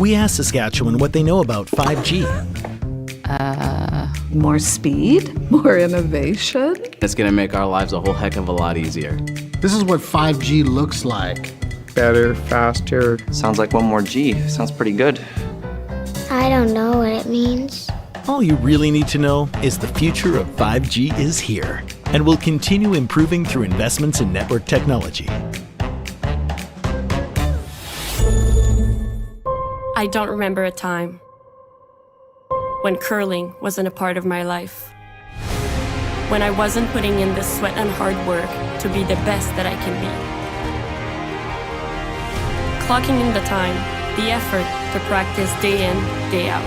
We asked Saskatchewan what they know about 5G. More speed, more innovation. It's gonna make our lives a whole heck of a lot easier. This is what 5G looks like. Better, faster. Sounds like one more G. Sounds pretty good. I don't know what it means. All you really need to know is the future of 5G is here and will continue improving through investments in network technology. I don't remember a time when curling wasn't a part of my life. When I wasn't putting in the sweat and hard work to be the best that I can be. Clocking in the time, the effort to practice day in, day out.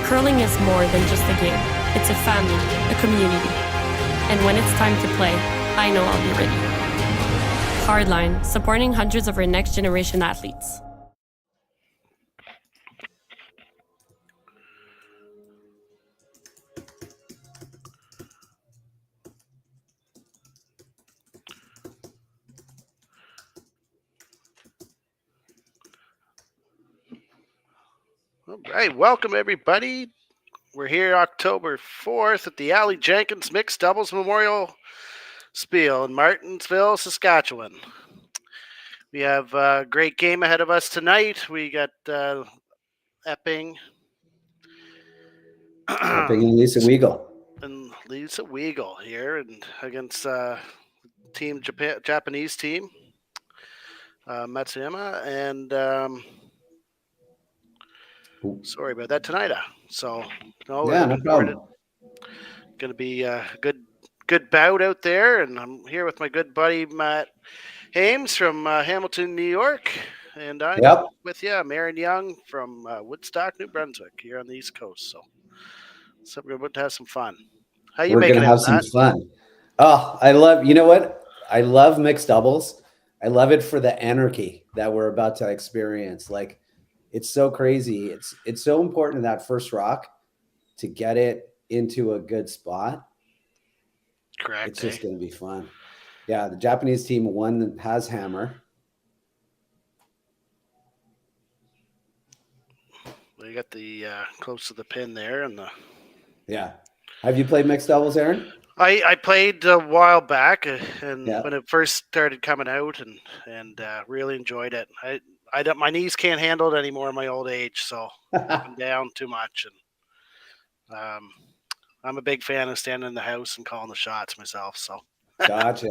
Curling is more than just a game. It's a family, a community. And when it's time to play, I know I'll be ready. Hardline, supporting hundreds of our next generation athletes. All right, welcome everybody. We're here October 4th at the Aly Jenkins Mixed Doubles Memorial Spiel in Martensville, Saskatchewan. We have a great game ahead of us tonight. We got Epping. Epping and Lisa Weagle. And Lisa Weagle here and against Japanese team, Matsumura, and sorry about that, Tanida. So, no problem. Going to be a good bout out there, and I'm here with my good buddy Matt Hames from Hamilton, New York, and I'm with you, Marion Young from Woodstock, New Brunswick, here on the East Coast. So we're about to have some fun. How you making it? We're going to have some fun. Oh, I love. You know what? I love mixed doubles. I love it for the anarchy that we're about to experience. Like. It's so crazy. It's so important in that first rock to get it into a good spot. Correct. It's just going to be fun. Yeah, the Japanese team has hammer. Well, you got the close to the pin there, and the. Yeah. Have you played mixed doubles, Aaron? I played a while back, and when it first started coming out, and really enjoyed it. My knees can't handle it anymore in my old age, so I'm down too much. And I'm a big fan of standing in the house and calling the shots myself. So Gotcha.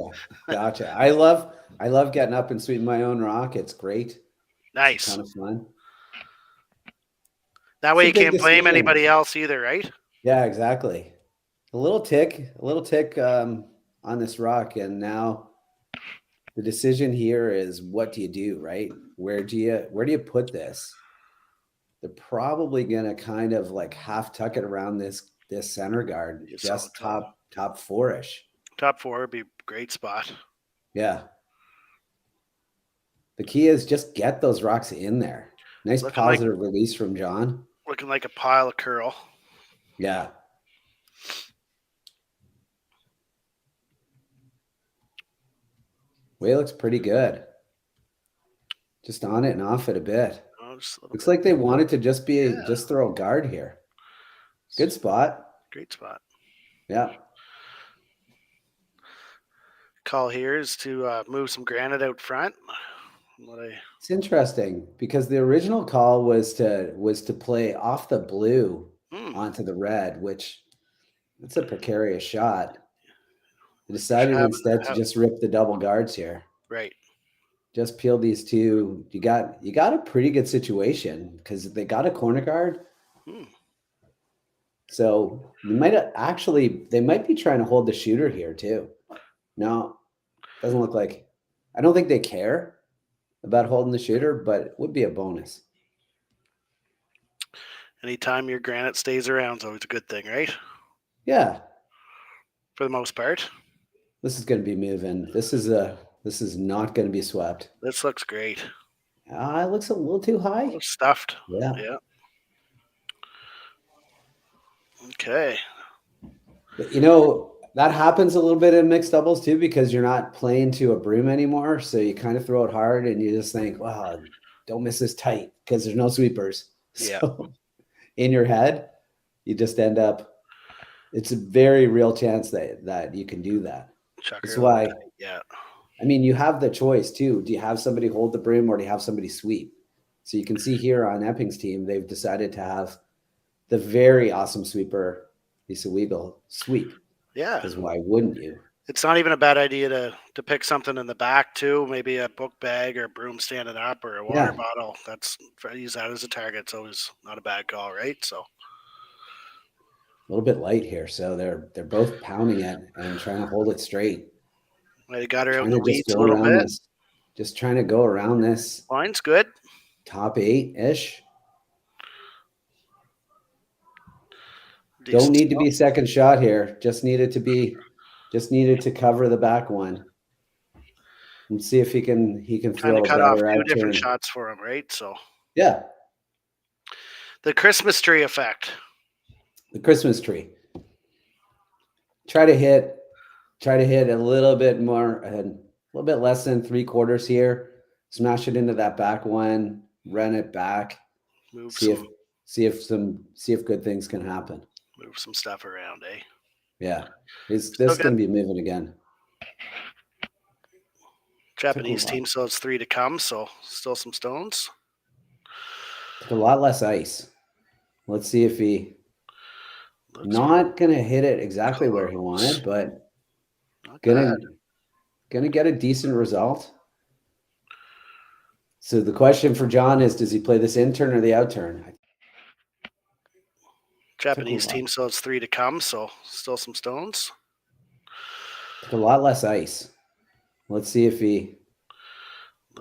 I love getting up and sweeping my own rock. It's great. Nice. It's kind of fun. That way you can't blame anybody else either, right? Yeah, exactly. A little tick on this rock, and now the decision here is what do you do, right? Where do you put this? They're probably gonna kind of like half tuck it around this center guard, just top four-ish. Top four would be a great spot. Yeah. The key is just get those rocks in there. Nice positive release from John. Looking like a pile of curl. Yeah. Way looks pretty good. Just on it and off it a bit. Looks like they wanted to just throw a guard here. Good spot. Great spot. Yeah. Call here is to move some granite out front. It's interesting because the original call was to play off the blue onto the red, which it's a precarious shot. They decided instead to just rip the double guards here. Right. Just peel these two. You got a pretty good situation because they got a corner guard. So they might be trying to hold the shooter here too. No, doesn't look like. I don't think they care about holding the shooter, but it would be a bonus. Anytime your granite stays around is always a good thing, right? Yeah. For the most part. This is going to be moving. This is not going to be swept. This looks great. It looks a little too high. A little stuffed. Yeah. Okay. But, that happens a little bit in mixed doubles too, because you're not playing to a broom anymore. So you kind of throw it hard and you just think, wow, don't miss this tight because there's no sweepers. Yeah. So in your head, you just end up, it's a very real chance that you can do that. That's why, yeah. I mean, you have the choice too. Do you have somebody hold the brim or do you have somebody sweep? So you can see here on Epping's team, they've decided to have the very awesome sweeper, Lisa Weagle, sweep. Yeah. Because why wouldn't you? It's not even a bad idea to pick something in the back too, maybe a book bag or a broom standing up or a water bottle. Use that as a target. It's always not a bad call, right? So a little bit light here, so they're both pounding it and trying to hold it straight. Might have got her out in the weeds a little bit. Just trying to go around this. Line's good. Top 8-ish. Don't need to be second shot here. Just needed to cover the back one. And see if he can throw a cut off better two different outturn. shots for him, right? So Yeah. The Christmas tree effect. The Christmas tree. Try to hit a little bit more, a little bit less than 3/4 here. Smash it into that back one, run it back. See if good things can happen. Move some stuff around, eh? Yeah. This can be moving again. Japanese team still has 3 to come, so still some stones. Took a lot less ice. Let's see if he not gonna hit it exactly where he wanted, but gonna get a decent result. So the question for John is, does he play this in turn or the out turn? Japanese team still has 3 to come, so still some stones. Took a lot less ice. Let's see if he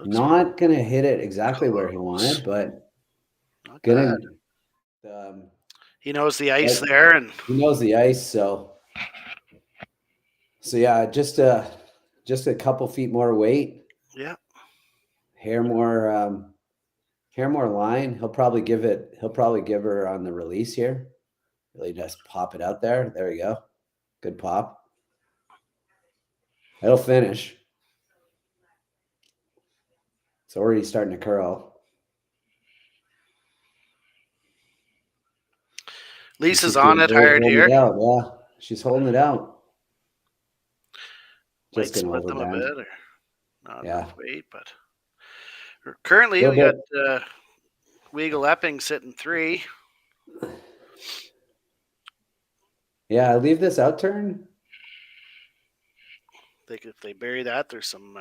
not gonna hit it exactly where he wanted, but gonna. He knows the ice there, and he knows the ice. So yeah, just a couple feet more weight. Yeah. Hair more line. He'll probably give her on the release here. Really just pop it out there. There you go. Good pop. It'll finish. It's already starting to curl. Lisa's on it hard here. Yeah, she's holding it out. Might Just gonna split them a overbend. bit, or not enough weight, but currently we got Weagle Epping sitting 3. Yeah, I leave this out turn. If they bury that, there's some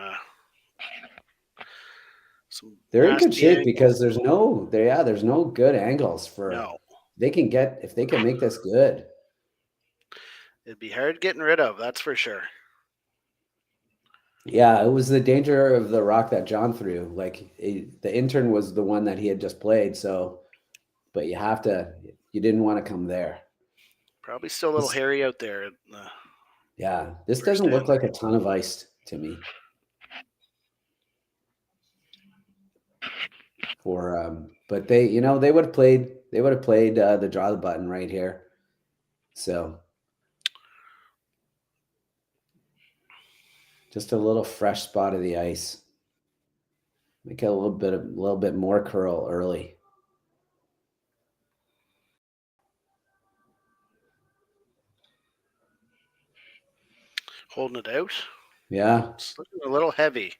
they're in good nasty shape angles. because there's no good angles for. No. If they can make this good. It'd be hard getting rid of, that's for sure. Yeah, it was the danger of the rock that John threw. Like the intern was the one that he had just played. So, but you didn't want to come there. Probably still a little hairy out there. Yeah, this doesn't look like a ton of ice to me. But they would have played the draw the button right here. So just a little fresh spot of the ice. Make it a little bit more curl early. Holding it out. Yeah. It's looking a little heavy.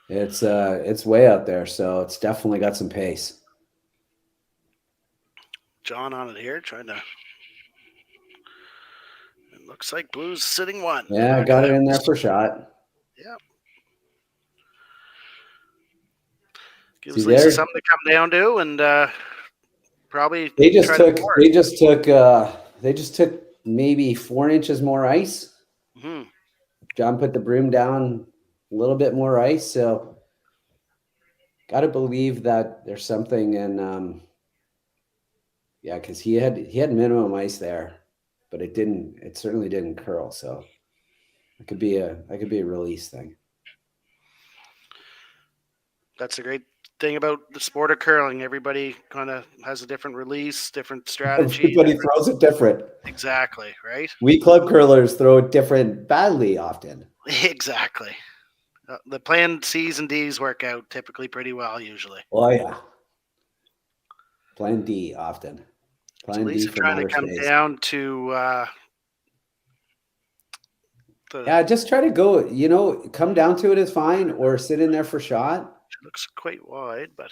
It's way out there, so it's definitely got some pace. John on it here, trying to. It looks like Blue's sitting 1. Yeah, got it in there for shot. Yeah. Gives Lisa something to come down to, and probably they just took maybe 4 inches more ice. Mm-hmm. John put the broom down a little bit more ice, so got to believe that there's something in. Yeah, because he had minimum ice there, but it certainly didn't curl. So it could be a release thing. That's a great thing about the sport of curling. Everybody kind of has a different release, different strategy. Everybody throws it different. Exactly, right? We club curlers throw it different badly often. Exactly. The planned C's and D's work out typically pretty well usually. Oh yeah. Plan D often. So at least trying to come down to just try to go, come down to it is fine, or sit in there for shot. Looks quite wide, but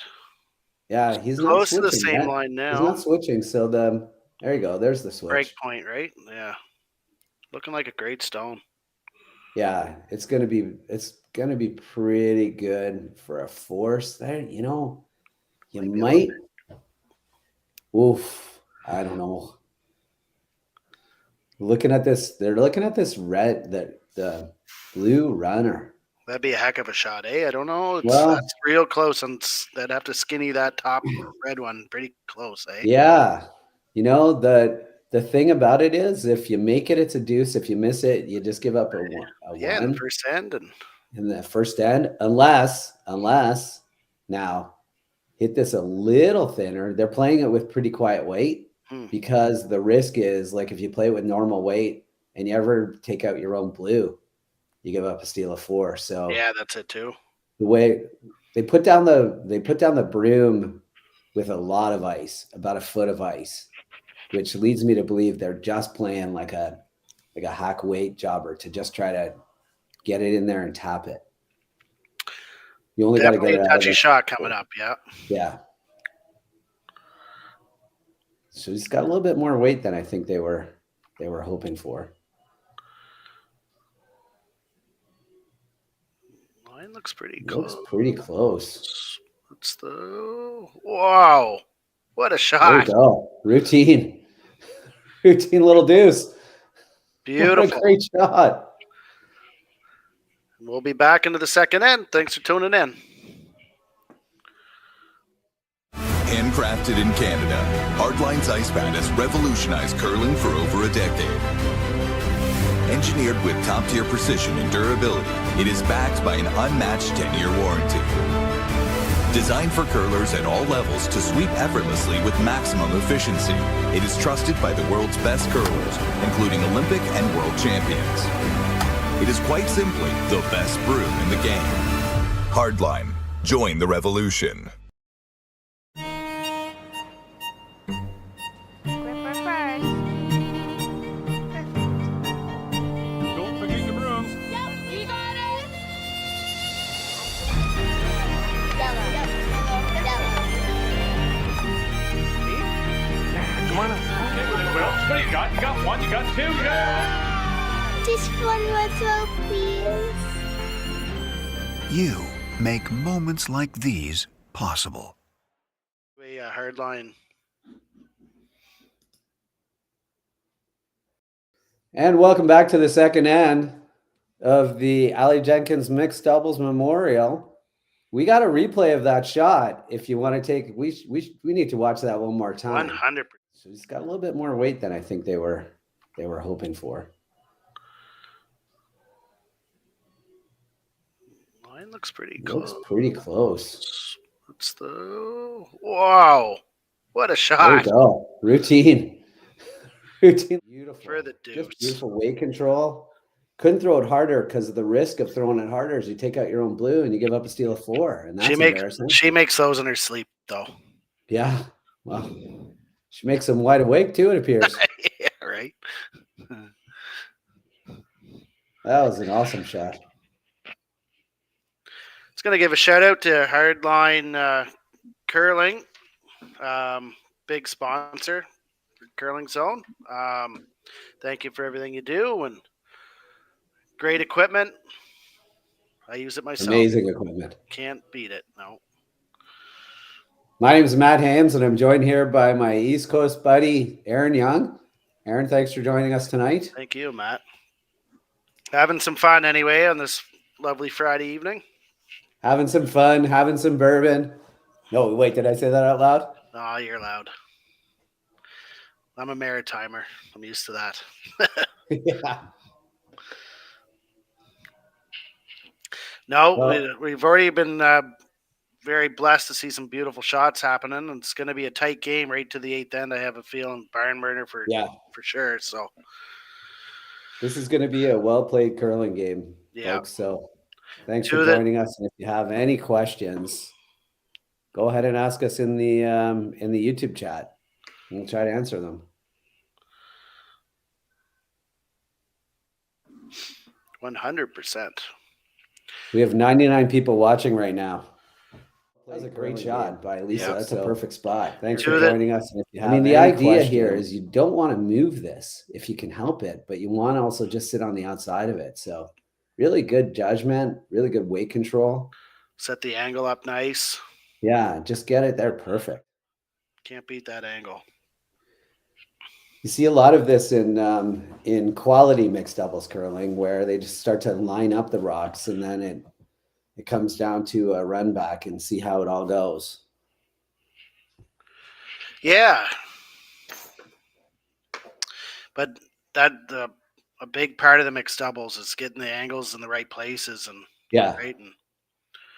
yeah, he's close not to the same line now. He's not switching, so there you go. There's the switch. Break point, right? Yeah. Looking like a great stone. Yeah, it's gonna be pretty good for a force there. You might. Oof, I don't know. They're looking at this red, the blue runner. That'd be a heck of a shot, eh? I don't know. That's real close, and they'd have to skinny that top red one pretty close, eh? Yeah, the thing about it is, if you make it, it's a deuce. If you miss it, you just give up a one. In the first end. In the first end, unless now hit this a little thinner. They're playing it with pretty quiet weight because the risk is, like, if you play it with normal weight and you ever take out your own blue, you give up a steal of 4. So yeah, that's it too. The way they put down the broom with a lot of ice, about a foot of ice, which leads me to believe they're just playing like a hack weight jobber to just try to get it in there and tap it. You only got to get a touchy shot coming up. Yeah. Yeah. So he's got a little bit more weight than I think they were hoping for. Line looks pretty close. Looks pretty close. What's the wow? What a shot! There you go. Routine little deuce. Beautiful. What a great shot. We'll be back into the second end. Thanks for tuning in. Handcrafted in Canada, Hardline's Ice Pad has revolutionized curling for over a decade. Engineered with top-tier precision and durability, it is backed by an unmatched 10-year warranty. Designed for curlers at all levels to sweep effortlessly with maximum efficiency, it is trusted by the world's best curlers, including Olympic and world champions. It is quite simply the best broom in the game. Hardline. Join the revolution. Don't forget your brooms. Yep, you got it. Come on up. Okay, well, what do you got? You got one, you got two, you got... Just one more throw, please. You make moments like these possible. A hard line. And welcome back to the second end of the Aly Jenkins Mixed Doubles Memorial. We got a replay of that shot. If you want to take, we need to watch that one more time. 100%. So he's got a little bit more weight than I think they were hoping for. Line looks pretty close. Looks pretty close. What's the wow? What a shot! There you go. Routine. Beautiful. For the deuce. Just beautiful weight control. Couldn't throw it harder because of the risk of throwing it harder is you take out your own blue and you give up a steal of 4. And that's embarrassing. She makes those in her sleep, though. Yeah. Well, she makes them wide awake too, it appears. Yeah, right. That was an awesome shot. It's going to give a shout out to Hardline Curling, big sponsor for Curling Zone. Thank you for everything you do and great equipment. I use it myself. Amazing equipment. Can't beat it. No. My name is Matt Hames, and I'm joined here by my East Coast buddy, Aaron Young. Aaron, thanks for joining us tonight. Thank you, Matt. Having some fun anyway on this lovely Friday evening. Having some fun, having some bourbon. No, wait, did I say that out loud? Oh, you're loud. I'm a maritimer. I'm used to that. Yeah. No, we've already been very blessed to see some beautiful shots happening, and it's going to be a tight game right to the 8th end. I have a feeling barn burner for sure. So this is going to be a well-played curling game, yeah. folks. So Thanks for joining us. And if you have any questions, go ahead and ask us in the YouTube chat. We'll try to answer them. 100%. We have 99 people watching right now. That was a great shot by Lisa. Yeah. That's a perfect spot. Thanks for Dude, joining us. And if you have the idea here is you don't want to move this if you can help it, but you want to also just sit on the outside of it. So really good judgment, really good weight control. Set the angle up nice. Yeah, just get it there perfect. Can't beat that angle. You see a lot of this in quality mixed doubles curling where they just start to line up the rocks and then it comes down to a run back and see how it all goes. Yeah. But a big part of the mixed doubles is getting the angles in the right places and right.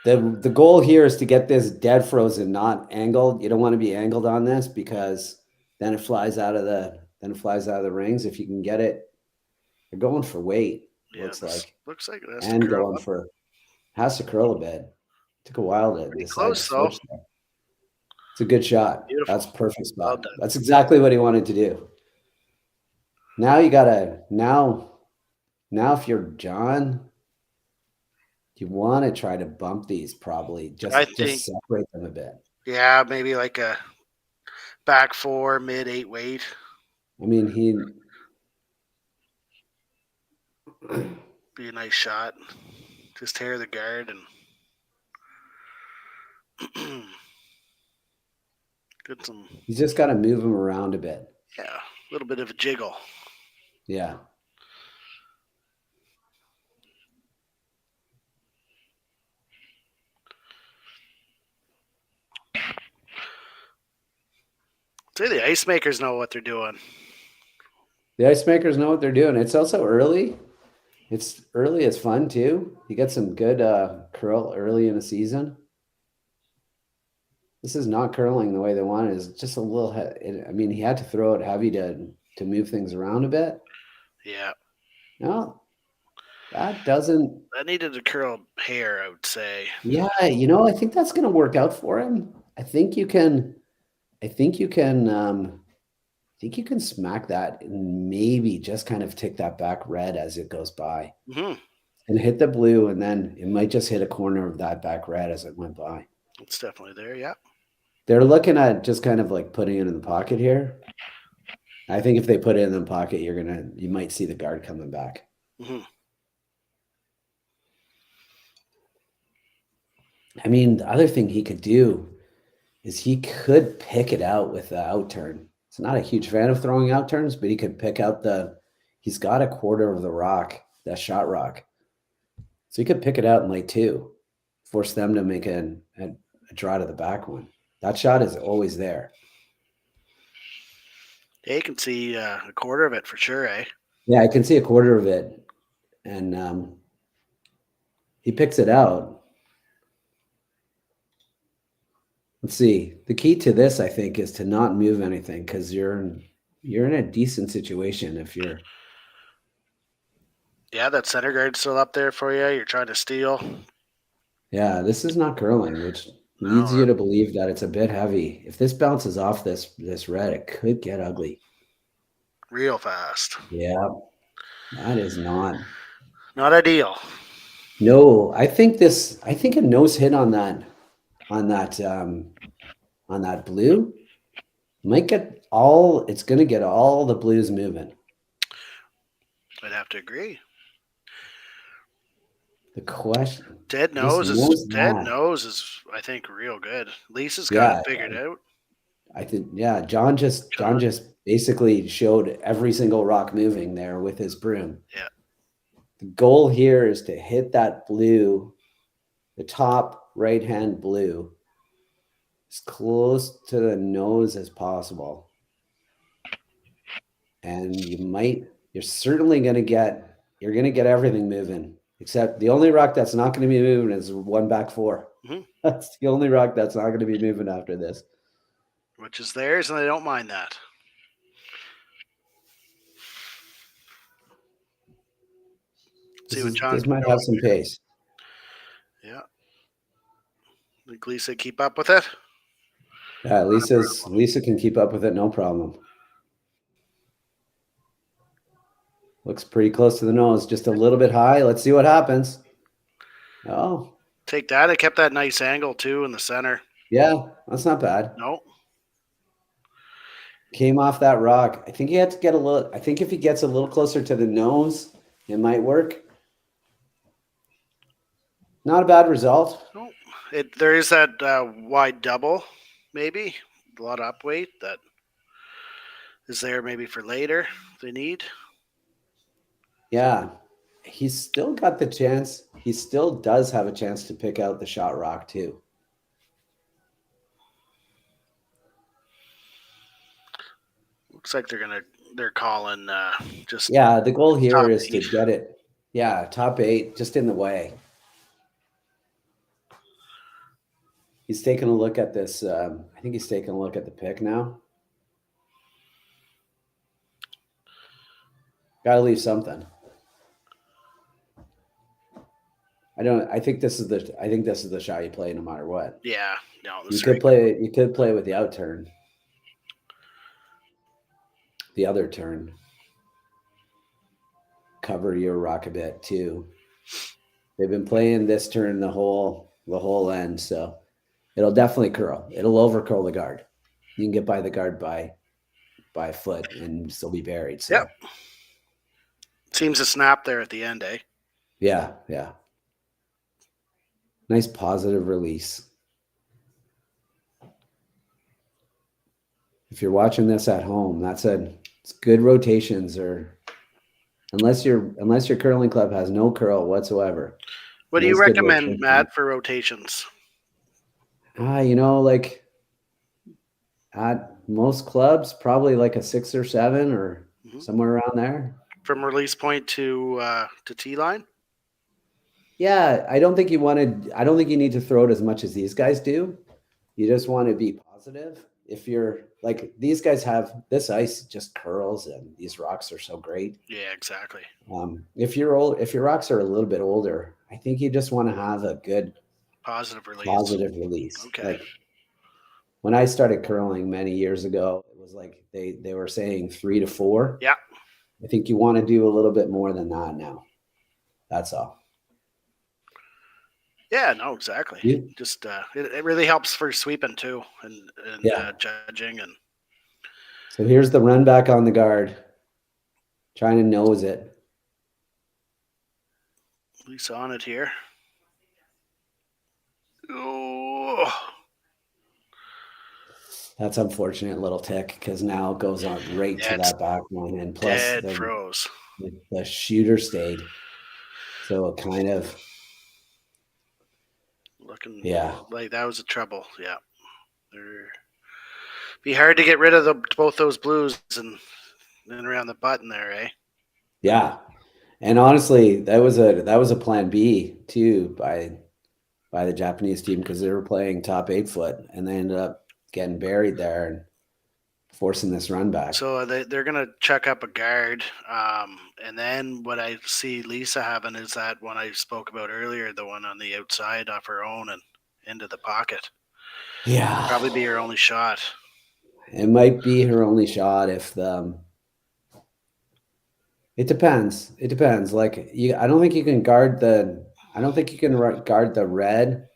And the goal here is to get this dead frozen, not angled. You don't want to be angled on this because then it flies out of the rings. If you can get it, you're going for weight. Looks like it has and to curl going up. for has to curl a bit. Took a while to decide close, to switch there. It's a good shot. Beautiful. That's perfect spot. Well done. That's exactly what he wanted to do. Now you gotta now if you're John, you want to try to bump these probably just separate them a bit. Yeah, maybe like a back 4, mid 8 weight. I mean, be a nice shot. Just tear the guard and get some. You just got to move them around a bit. Yeah, a little bit of a jiggle. Yeah. Say the ice makers know what they're doing. The ice makers know what they're doing. It's also early. It's early. It's fun too. You get some good curl early in the season. This is not curling the way they want it. It's just a little. I mean, he had to throw it heavy to move things around a bit. Yeah. No, that doesn't. That needed to curl hair, I would say. Yeah, I think that's going to work out for him. I think you can smack that and maybe just kind of tick that back red as it goes by and hit the blue. And then it might just hit a corner of that back red as it went by. It's definitely there. Yeah. They're looking at just kind of like putting it in the pocket here. I think if they put it in the pocket, you might see the guard coming back. I mean, the other thing he could do is he could pick it out with the out turn. He's not a huge fan of throwing out turns, but he could pick out he's got a quarter of the rock, that shot rock. So he could pick it out in lane 2, force them to make a draw to the back one. That shot is always there. Yeah, you can see a quarter of it for sure, eh? Yeah, I can see a quarter of it. And he picks it out. Let's see. The key to this, I think, is to not move anything because you're in a decent situation if you're. Yeah, that center guard's still up there for you. You're trying to steal. Yeah, this is not curling, which leads you to believe that it's a bit heavy. If this bounces off this red, it could get ugly. Real fast. Yeah, that is not ideal. No, I think a nose hit on that blue might get it's going to get all the blues moving. I'd have to agree. The question. Dead nose is I think real good. Lisa's got it figured out. I think John just basically showed every single rock moving there with his broom. Yeah. The goal here is to hit that blue, the top right-hand blue, as close to the nose as possible. And you're certainly going to get everything moving, except the only rock that's not going to be moving is one back 4. That's the only rock that's not going to be moving after this. Which is theirs, and they don't mind that. See what John's this might have some pace. Yeah. Think Lisa keep up with it? Yeah, Lisa can keep up with it, no problem. Looks pretty close to the nose, just a little bit high. Let's see what happens. Oh. Take that. It kept that nice angle too in the center. Yeah, that's not bad. No. Came off that rock. I think he had to get a little. I think if he gets a little closer to the nose, it might work. Not a bad result. No. There is that wide double, maybe a lot of up weight that is there maybe for later if they need. Yeah, he's still got the chance. He still does have a chance to pick out the shot rock too. Looks like they're calling just. Yeah, the goal here is to get it. Yeah, top 8, just in the way. He's taking a look at this. I think he's taking a look at the pick now. Got to leave something. I think this is the shot you play no matter what. Yeah, no. You could play with the out turn. The other turn. Cover your rock a bit too. They've been playing this turn the whole end, so it'll definitely curl. It'll over curl the guard. You can get by the guard by a foot and still be buried. So. Yep. Seems to snap there at the end, eh? Yeah. Nice positive release. If you're watching this at home, it's good rotations, or unless your curling club has no curl whatsoever. What do you recommend, Matt, for rotations? Like at most clubs, probably like a 6 or 7 or somewhere around there. From release point to T line? Yeah, I don't think you need to throw it as much as these guys do. You just want to be positive. If you're like, these guys have this ice just curls and these rocks are so great. Yeah, exactly. If your rocks are a little bit older, I think you just want to have a good positive release. Okay. Like when I started curling many years ago, it was like they were saying 3 to 4. Yeah. I think you want to do a little bit more than that now. That's all. Yeah, no, exactly. Yeah. Just it really helps for sweeping too, and judging. And so here's the run back on the guard, trying to nose it. At least on it here. Oh, that's unfortunate little tick because now it goes on right to that back one, and plus froze. The shooter stayed, so it kind of. Looking like that was a trouble. Yeah. Be hard to get rid of both those blues and around the button there, eh? Yeah. And honestly, that was a plan B too by the Japanese team, because they were playing top 8 foot and they ended up getting buried there and forcing this run back. So they're going to check up a guard. And then what I see Lisa having is that one I spoke about earlier, the one on the outside off her own and into the pocket. Yeah. Probably be her only shot. It might be her only shot if it depends. It depends. Like I don't think you can guard the red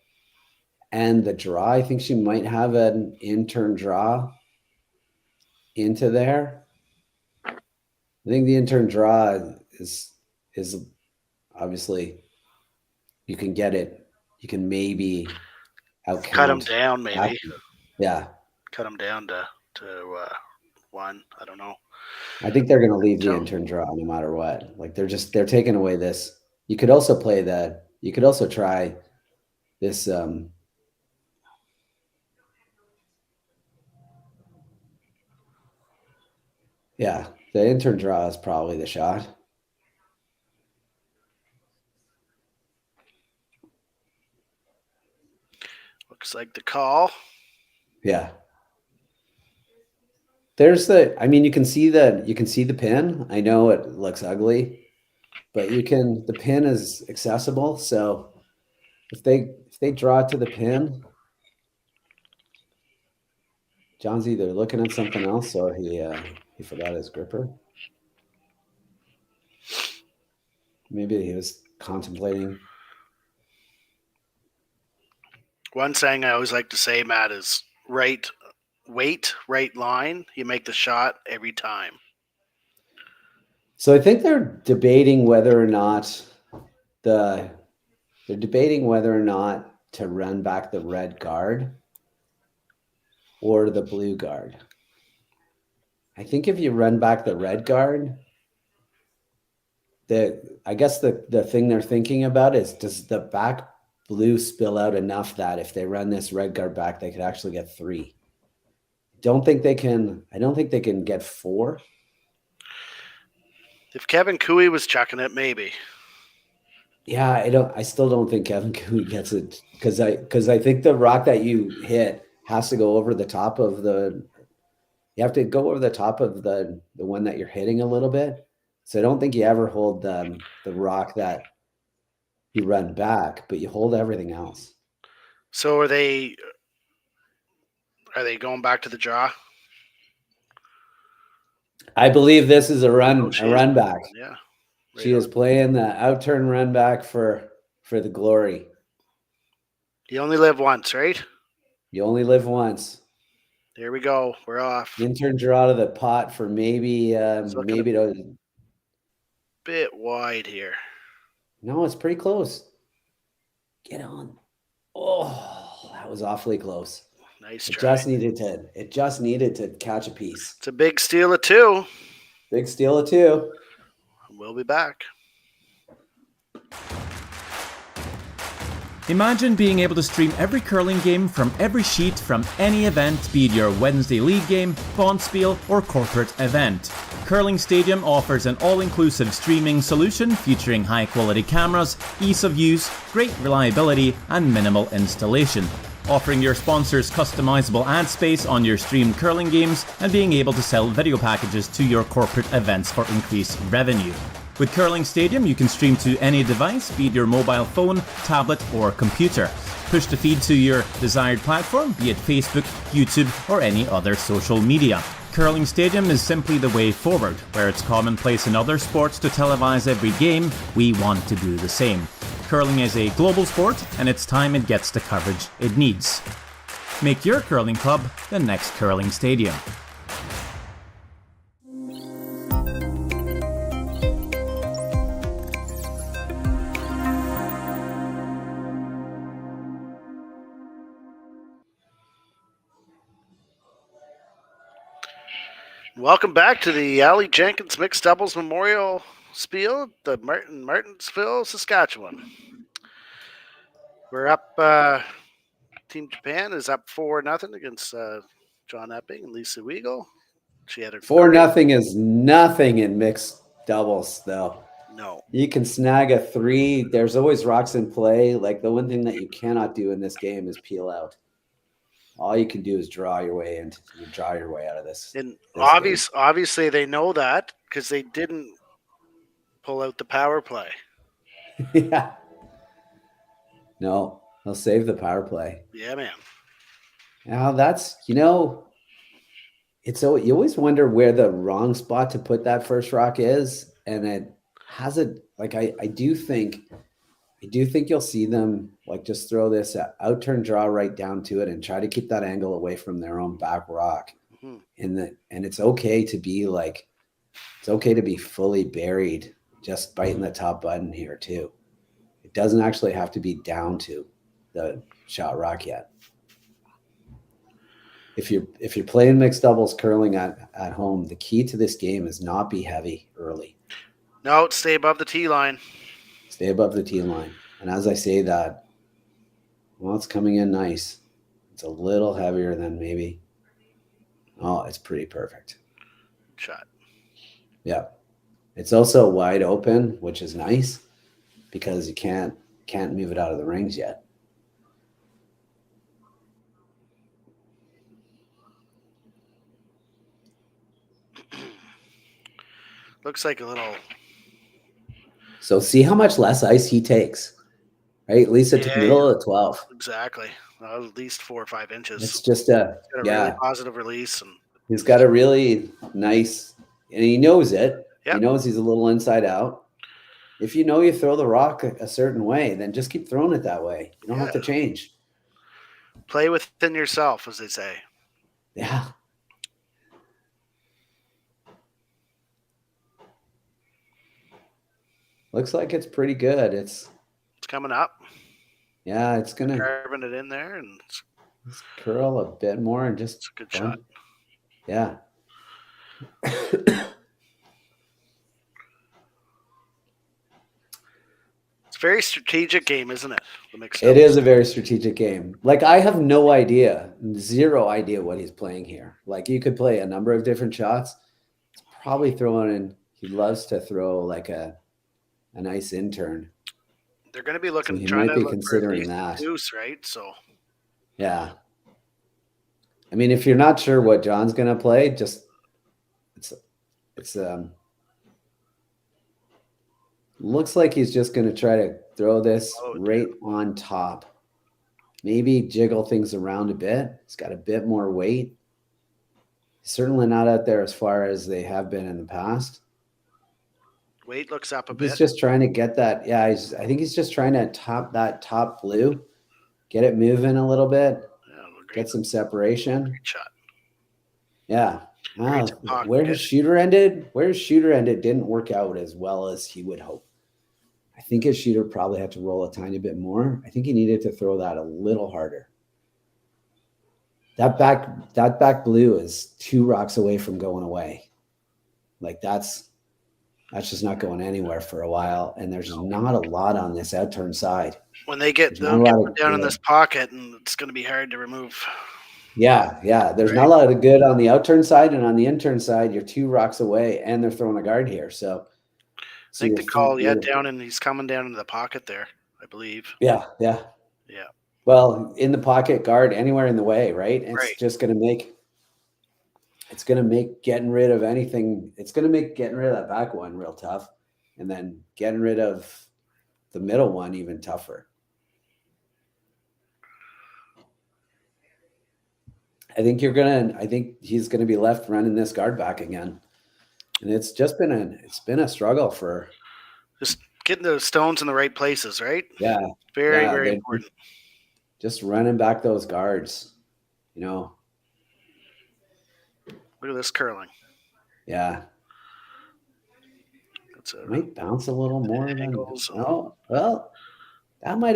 and the draw. I think she might have an in-turn draw into there. I think the in-turn draw is obviously you can get it. You can maybe cut them down, maybe. Yeah. Cut them down to 1. I don't know. I think they're going to leave the in-turn draw no matter what. Like they're taking away this. You could also play that. You could also try this. Yeah, the in-turn draw is probably the shot. Looks like the call. Yeah. You can see the pin. I know it looks ugly, but the pin is accessible. So If they draw it to the pin, John's either looking at something else or he forgot his gripper. Maybe he was contemplating. One saying I always like to say, Matt, is right weight, right line. You make the shot every time. So I think they're debating whether or not to run back the red guard or the blue guard. I think if you run back the red guard, I guess the thing they're thinking about is, does the back blue spill out enough that if they run this red guard back, they could actually get 3? I don't think they can get 4. If Kevin Cooey was chucking it, maybe. Yeah, I still don't think Kevin Cooey gets it because I think the rock that you hit has to go over the top of you have to go over the top of the one that you're hitting a little bit. So I don't think you ever hold the rock that you run back, but you hold everything else. So are they going back to the draw? I believe this is a run back. Yeah. She is playing the outturn run back for the glory. You only live once, right? You only live once. There we go. We're off. Interns are out of the pot for maybe bit wide here. No, it's pretty close. Get on. Oh, that was awfully close. Nice try. It just needed to catch a piece. It's a big steal of 2. Big steal of 2. We'll be back. Imagine being able to stream every curling game from every sheet from any event, be it your Wednesday league game, bonspiel, or corporate event. Curling Stadium offers an all-inclusive streaming solution featuring high-quality cameras, ease of use, great reliability, and minimal installation. Offering your sponsors customizable ad space on your streamed curling games and being able to sell video packages to your corporate events for increased revenue. With Curling Stadium, you can stream to any device, be it your mobile phone, tablet, or computer. Push the feed to your desired platform, be it Facebook, YouTube, or any other social media. Curling Stadium is simply the way forward. Where it's commonplace in other sports to televise every game, we want to do the same. Curling is a global sport, and it's time it gets the coverage it needs. Make your curling club the next Curling Stadium. Welcome back to the Aly Jenkins Mixed Doubles Memorial Spiel, the Martensville, Saskatchewan. We're up. Team Japan is up 4-0 against John Epping and Lisa Weagle. She had her 4-0 is nothing in mixed doubles, though. No, you can snag a 3. There's always rocks in play. Like the one thing that you cannot do in this game is peel out. All you can do is draw your way out of this. And obviously they know that because they didn't pull out the power play. Yeah. No, they'll save the power play. Yeah, man. Now that's, it's so you always wonder where the wrong spot to put that first rock is. And it has it like, I do think you'll see them like just throw this outturn draw right down to it and try to keep that angle away from their own back rock. Mm-hmm. And it's okay to be fully buried, just biting the top button here too. It doesn't actually have to be down to the shot rock yet. If you're playing mixed doubles curling at home, the key to this game is not be heavy early. No, stay above the tee line. Stay above the tee line. And as I say that, well, it's coming in nice. It's a little heavier than maybe. Oh, it's pretty perfect. Shot. Yeah. It's also wide open, which is nice because you can't move it out of the rings yet. Looks like a little. So see how much less ice he takes. right? At least at the middle of the 12. Exactly. At least 4 or 5 inches. It's just a really positive release, and he's got a really nice, and he knows it. Yep. He knows he's a little inside out. If you know you throw the rock a certain way, then just keep throwing it that way. You don't have to change. Play within yourself, as they say. Yeah. Looks like it's pretty good. It's coming up. Yeah, it's gonna carving it in there and let's curl a bit more and just it's a good shot. Yeah. It's a very strategic game, isn't it? The mixed It is a very strategic game. Like, I have no idea, zero idea what he's playing here. Like, you could play a number of different shots. He's probably throwing in, he loves to throw like a nice intern. They're going to be looking, so he trying might to be look considering for that. Deuce, right? So, yeah. I mean, if you're not sure what John's going to play, just it's looks like he's just going to try to throw this right on top. Maybe jiggle things around a bit. He's got a bit more weight. Certainly not out there as far as they have been in the past. Weight looks up a bit. He's just trying to get that. Yeah, I think he's just trying to top that top blue, get it moving a little bit, get some separation. Great shot. Yeah. Where his shooter ended didn't work out as well as he would hope. I think his shooter probably had to roll a tiny bit more. I think he needed to throw that a little harder. That back blue is 2 rocks away from going away. Like that's just not going anywhere for a while. And there's not a lot on this outturn side. When they get down in this pocket, and it's going to be hard to remove. Yeah. There's not a lot of good on the outturn side, and on the intern side, you're 2 rocks away, and they're throwing a guard here. So I think the call, down, and he's coming down into the pocket there, I believe. Yeah. Well, in the pocket, guard, anywhere in the way, right? It's just going to make. It's going to make getting rid of anything. It's going to make getting rid of that back one real tough, and then getting rid of the middle one even tougher. I think he's going to be left running this guard back again. And it's been a struggle for just getting the stones in the right places, right? Yeah. Very important. Just running back those guards, Look at this curling. Yeah. Might bounce a little more than well, that might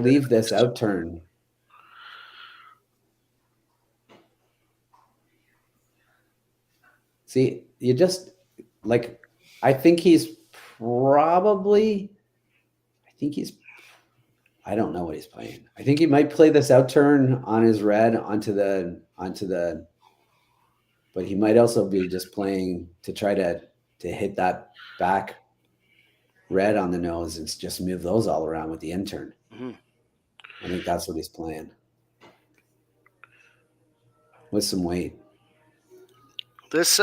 leave this outturn. See, you just I don't know what he's playing. I think he might play this outturn on his red onto the but he might also be just playing to try to hit that back red on the nose and just move those all around with the intern. Mm-hmm. I think that's what he's playing. With some weight. This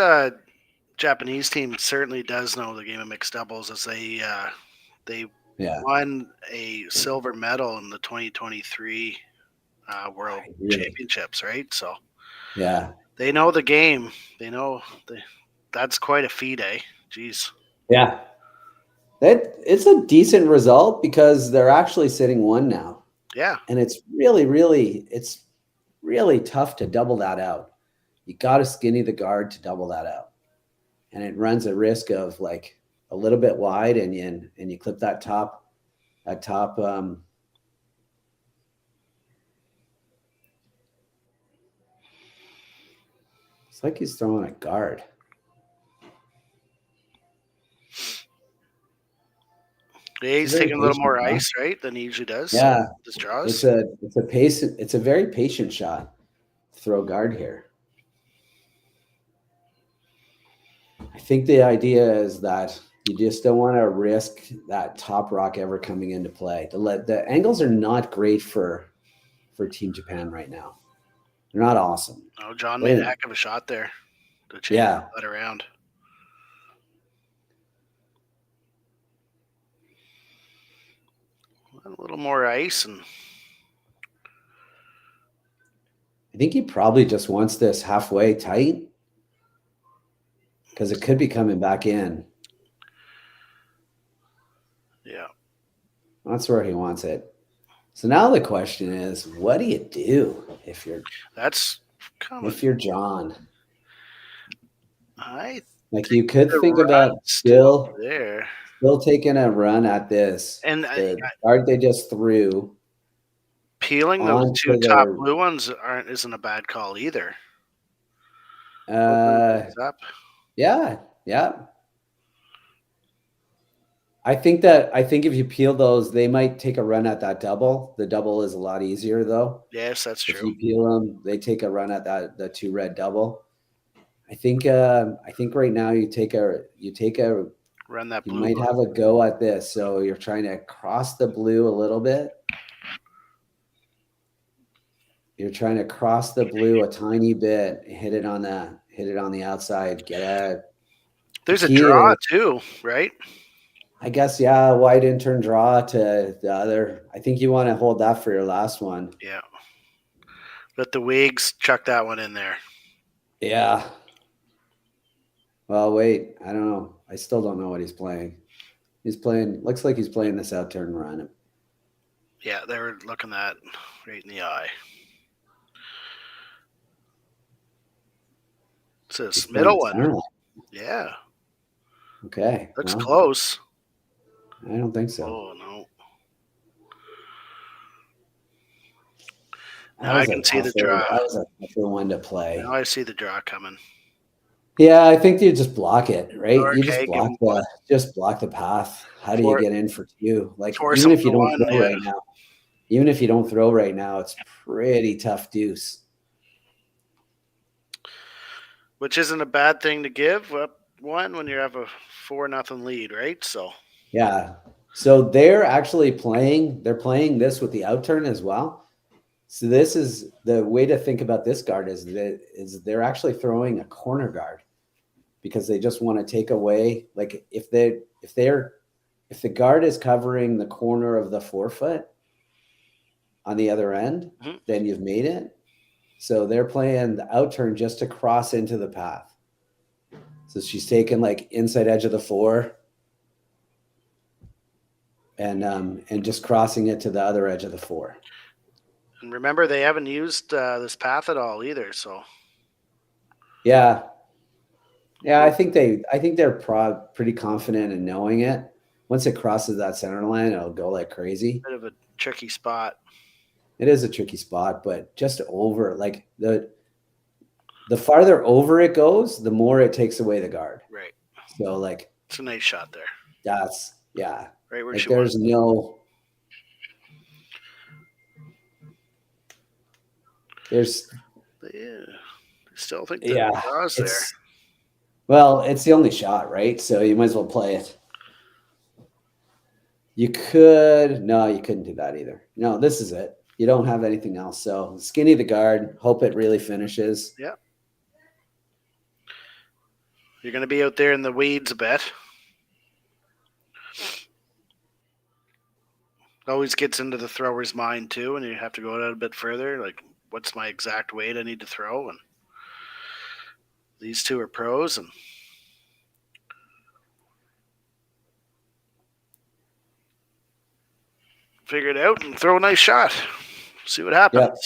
Japanese team certainly does know the game of mixed doubles, as they won a silver medal in the 2023 World Championships, right? So yeah, they know the game. They know that's quite a feat, eh? Jeez. Yeah, it's a decent result because they're actually sitting 1 now. Yeah, and it's really tough to double that out. You got to skinny the guard to double that out. And it runs a risk of like a little bit wide and you clip that top. It's like he's throwing a guard. Yeah, he's taking a little more ice, right, than he usually does. Yeah, so this draws. It's a very patient shot. Throw guard here. I think the idea is that you just don't want to risk that top rock ever coming into play. The angles are not great for Team Japan right now. They're not awesome. Oh, John made a heck of a shot there to change that around. A little more ice, and I think he probably just wants this halfway tight because it could be coming back in. Yeah. That's where he wants it. So now the question is, what do you do if you're John? Like you could think about still taking a run at this. And the guard they just threw. Peeling those two top blue ones isn't a bad call either. Yeah. I think if you peel those, they might take a run at that double. The double is a lot easier though. Yes, that's true. If you peel them, they take a run at the 2 red double. I think right now you take a run that blue. You might have a go at this. So you're trying to cross the blue a little bit. You're trying to cross the blue a tiny bit, hit it on the outside, There's a draw too, right? I guess, yeah, wide intern draw to the other. I think you want to hold that for your last one. Yeah. Let the Wigs chuck that one in there. Yeah. Well, wait, I don't know. I still don't know what he's playing. Looks like he's playing this out turn run. Yeah, they were looking that right in the eye. It's this middle one. Yeah. Okay. Looks close. I don't think so. Oh, no. Now I can see the draw. That was a tougher one to play. Now I see the draw coming. Yeah, I think you just block it, right? Or You just block the path. How do you get in for 2? Like even if you don't throw right now, it's pretty tough deuce. Which isn't a bad thing to give up one when you have a 4-0 lead, right? So yeah. So they're actually playing this with the outturn as well. So this is the way to think about this guard is they're actually throwing a corner guard because they just want to take away, like if the guard is covering the corner of the forefoot on the other end, then you've made it. So they're playing the outturn just to cross into the path. So she's taking like inside edge of the 4 and just crossing it to the other edge of the 4. And remember, they haven't used this path at all either. So yeah, I think they're pretty confident in knowing it. Once it crosses that center line, it'll go like crazy. Bit of a tricky spot. It is a tricky spot, but just over like the farther over it goes, the more it takes away the guard. Right. So like it's a nice shot there. That's yeah. Right where like she there's was. no. There's. Yeah. I still think the draw's there. Well, it's the only shot, right? So you might as well play it. You couldn't do that either. No, this is it. You don't have anything else. So skinny the guard, hope it really finishes. Yeah. You're going to be out there in the weeds a bit. Always gets into the thrower's mind too, and you have to go out a bit further. Like, what's my exact weight I need to throw? And these two are pros, and figure it out and throw a nice shot. See what happens.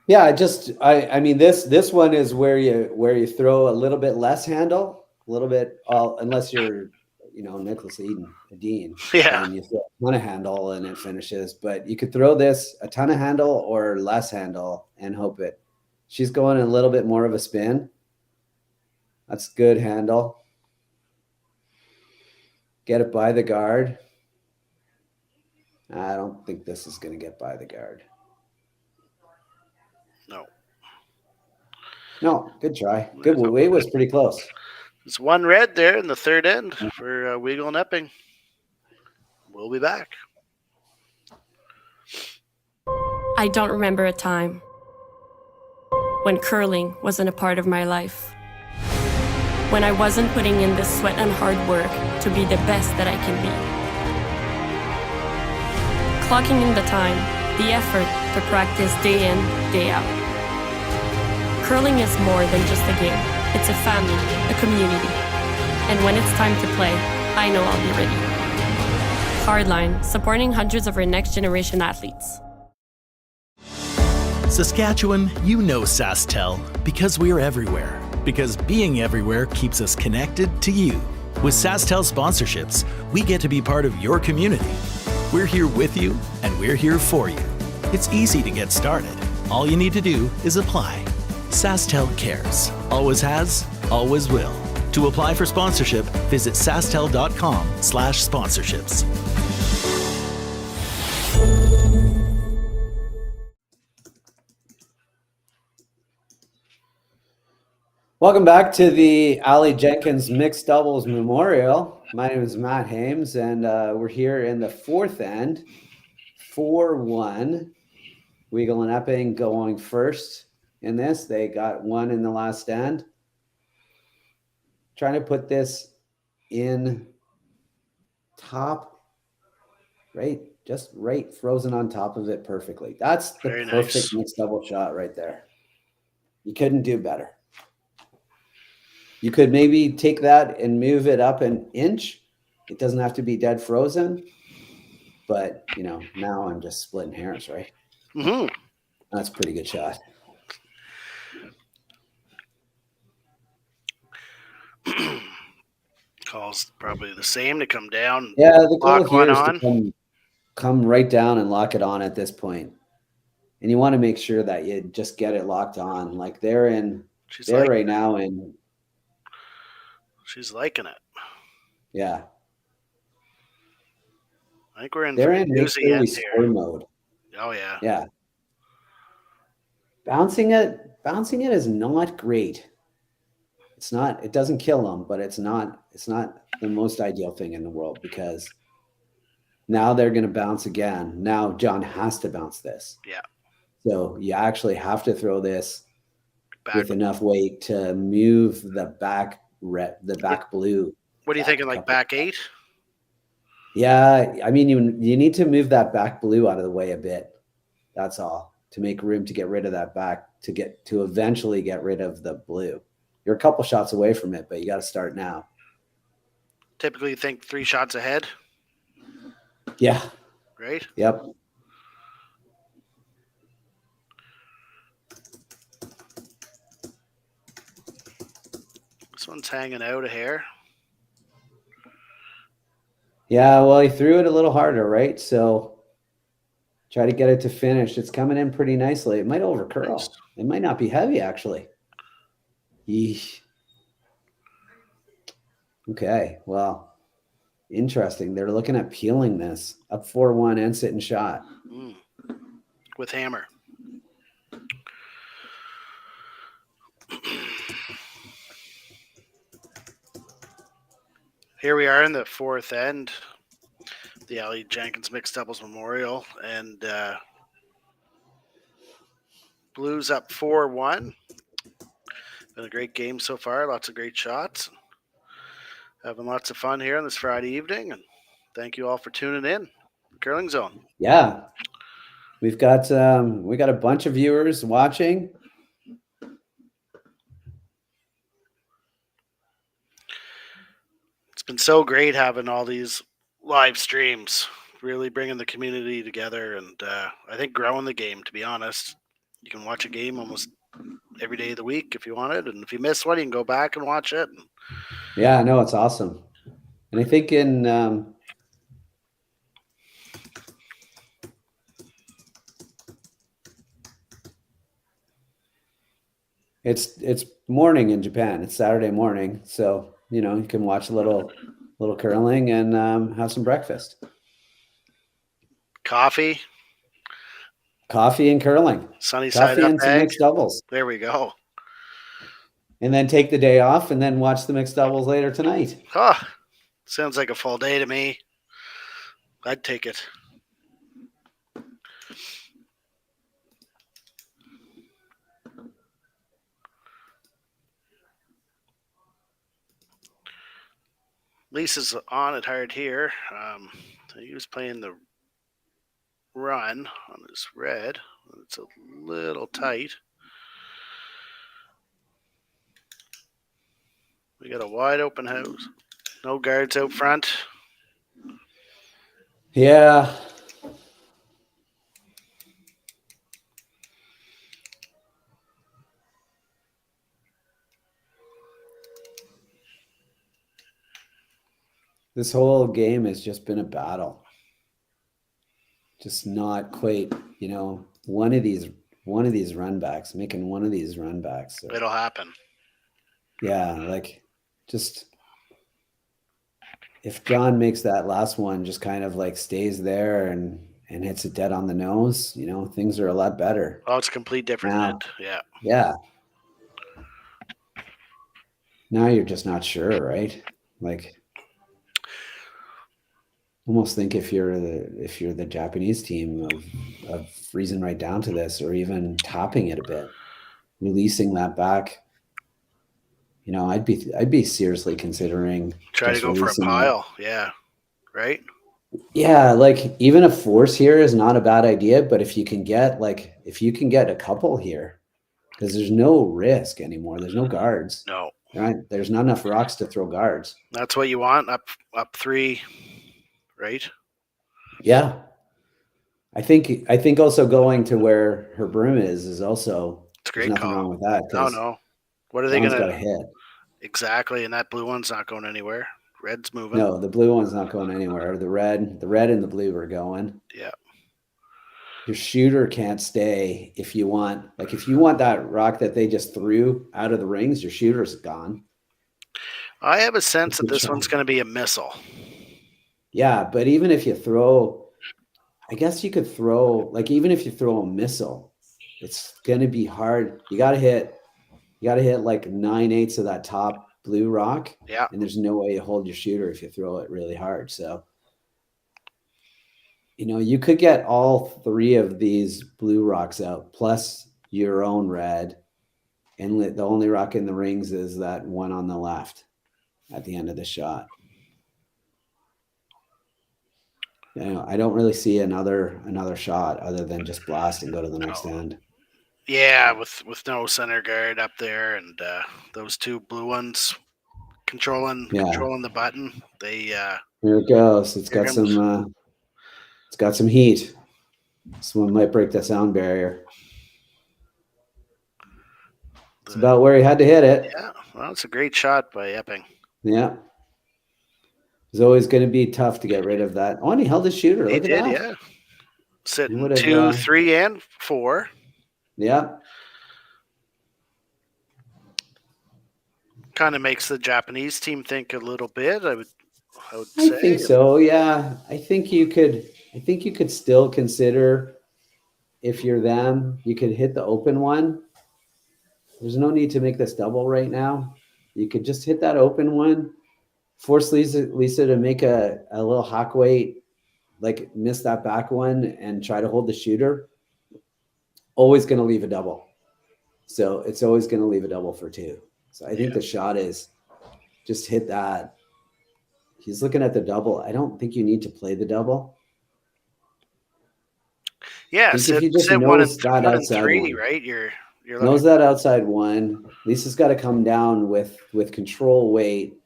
Yeah, I mean this one is where you throw a little bit less handle, a little bit unless you're Nicholas Dean. Yeah. And you throw a ton of handle and it finishes. But you could throw this a ton of handle or less handle and hope it. She's going a little bit more of a spin. That's good handle. Get it by the guard. I don't think this is going to get by the guard. No, good try. Good. Weight was pretty close. It's one red there in the third end for Weagle and Epping. We'll be back. I don't remember a time when curling wasn't a part of my life. When I wasn't putting in the sweat and hard work to be the best that I can be. Clocking in the time, the effort to practice day in, day out. Curling is more than just a game. It's a family, a community. And when it's time to play, I know I'll be ready. Hardline, supporting hundreds of our next generation athletes. Saskatchewan, you know SaskTel because we're everywhere. Because being everywhere keeps us connected to you. With SaskTel sponsorships, we get to be part of your community. We're here with you, and we're here for you. It's easy to get started. All you need to do is apply. SaskTel cares. Always has, always will. To apply for sponsorship, visit sastel.com/sponsorships. Welcome back to the Aly Jenkins Mixed Doubles Memorial. My name is Matt Hames, and we're here in the fourth end, 4-1. Weagle and Epping going first in this. They got one in the last end. Trying to put this in top, right? Just right, frozen on top of it perfectly. That's the Very perfect nice. mixed double shot right there. You couldn't do better. You could maybe take that and move it up an inch. It doesn't have to be dead frozen. But, you know, now I'm just splitting hairs, right? Mm-hmm. That's a pretty good shot. Call's probably the same to come down. Yeah, the goal lock here one is on. to come right down and lock it on at this point. And you want to make sure that you just get it locked on. Like they're right now in. She's liking it. Yeah. I think we're in. They're in make Newsy sure we end score here. mode. Oh yeah. Yeah. Bouncing it is not great. It's not, it doesn't kill them, but it's not the most ideal thing in the world because now they're going to bounce again. Now John has to bounce this. Yeah. So you actually have to throw this back with enough weight to move the back blue. What are you thinking, like back 8? Yeah, I mean, you need to move that back blue out of the way a bit. That's all, to make room to get rid of that back, to eventually get rid of the blue. You're a couple shots away from it, but you got to start now. Typically, you think 3 shots ahead. Yeah. Right? Yep. This one's hanging out a hair. Yeah, well, he threw it a little harder, right? So try to get it to finish. It's coming in pretty nicely. It might overcurl. Nice. It might not be heavy, actually. Yeesh. Okay, well, interesting. They're looking at peeling this up 4-1 and sit and shot. With hammer. Here we are in the fourth end, the Aly Jenkins Mixed Doubles Memorial, and Blues up 4-1. Been a great game so far. Lots of great shots. Having lots of fun here on this Friday evening, and thank you all for tuning in. Curling Zone. Yeah, we got a bunch of viewers watching. It's been so great having all these live streams, really bringing the community together, and I think growing the game, to be honest. You can watch a game almost every day of the week if you wanted, and if you miss one, you can go back and watch it. Yeah, no, it's awesome. And I think it's morning in Japan. It's Saturday morning, so you can watch a little curling and have some breakfast. Coffee and curling. Sunny side up and some mixed doubles. There we go. And then take the day off and then watch the mixed doubles later tonight. Sounds like a full day to me. I'd take it. Lisa's on it hard here. He was playing the run on his red. It's a little tight. We got a wide open house. No guards out front. Yeah. This whole game has just been a battle. Just not quite, one of these run backs, making one of these run backs. So, it'll happen. Yeah, just if John makes that last one, just kind of stays there and hits it dead on the nose, things are a lot better. Oh, it's a complete different end. Yeah. Yeah. Now you're just not sure, right? Almost think if you're the Japanese team of freezing right down to this, or even topping it a bit, releasing that back, I'd be seriously considering try to go for a pile. Yeah, right. Yeah, even a force here is not a bad idea, but if you can get a couple here, because there's no risk anymore. There's no guards. No. Right? There's not enough rocks to throw guards. That's what you want. Up 3. Right? Yeah. I think also going to where her broom is also, it's a great nothing call. wrong with that. No. What are they going to hit? Exactly, and that blue one's not going anywhere. Red's moving. No, the blue one's not going anywhere. The red and the blue are going. Yeah. Your shooter can't stay if you want that rock that they just threw out of the rings, your shooter's gone. I have a sense that this one's going to be a missile. Yeah, but even if you throw, I guess you could throw, even if you throw a missile, it's going to be hard. You got to hit 9/8 of that top blue rock. Yeah. And there's no way you hold your shooter if you throw it really hard. So, you could get all 3 of these blue rocks out, plus your own red. And the only rock in the rings is that one on the left at the end of the shot. I don't really see another shot other than just blast and go to the next end. Yeah, with no center guard up there, and those 2 blue ones controlling the button. They here it goes. It's got some heat. This one might break the sound barrier. It's about where he had to hit it. Yeah, well, it's a great shot by Epping. Yeah. It's always going to be tough to get rid of that. Oh, and he held his shooter. Look at that. Yeah. Sitting 2, 3, and 4. Yeah. Kind of makes the Japanese team think a little bit. I would say. I think so. Yeah. I think you could still consider, if you're them, you could hit the open one. There's no need to make this double right now. You could just hit that open one. Force Lisa to make a little hawk weight, miss that back one and try to hold the shooter. Always going to leave a double. So it's always going to leave a double for 2. So I think the shot is just hit that. He's looking at the double. I don't think you need to play the double. Yeah, if you just knows that outside 3, one, right? You're knows that outside one. Lisa's got to come down with control weight,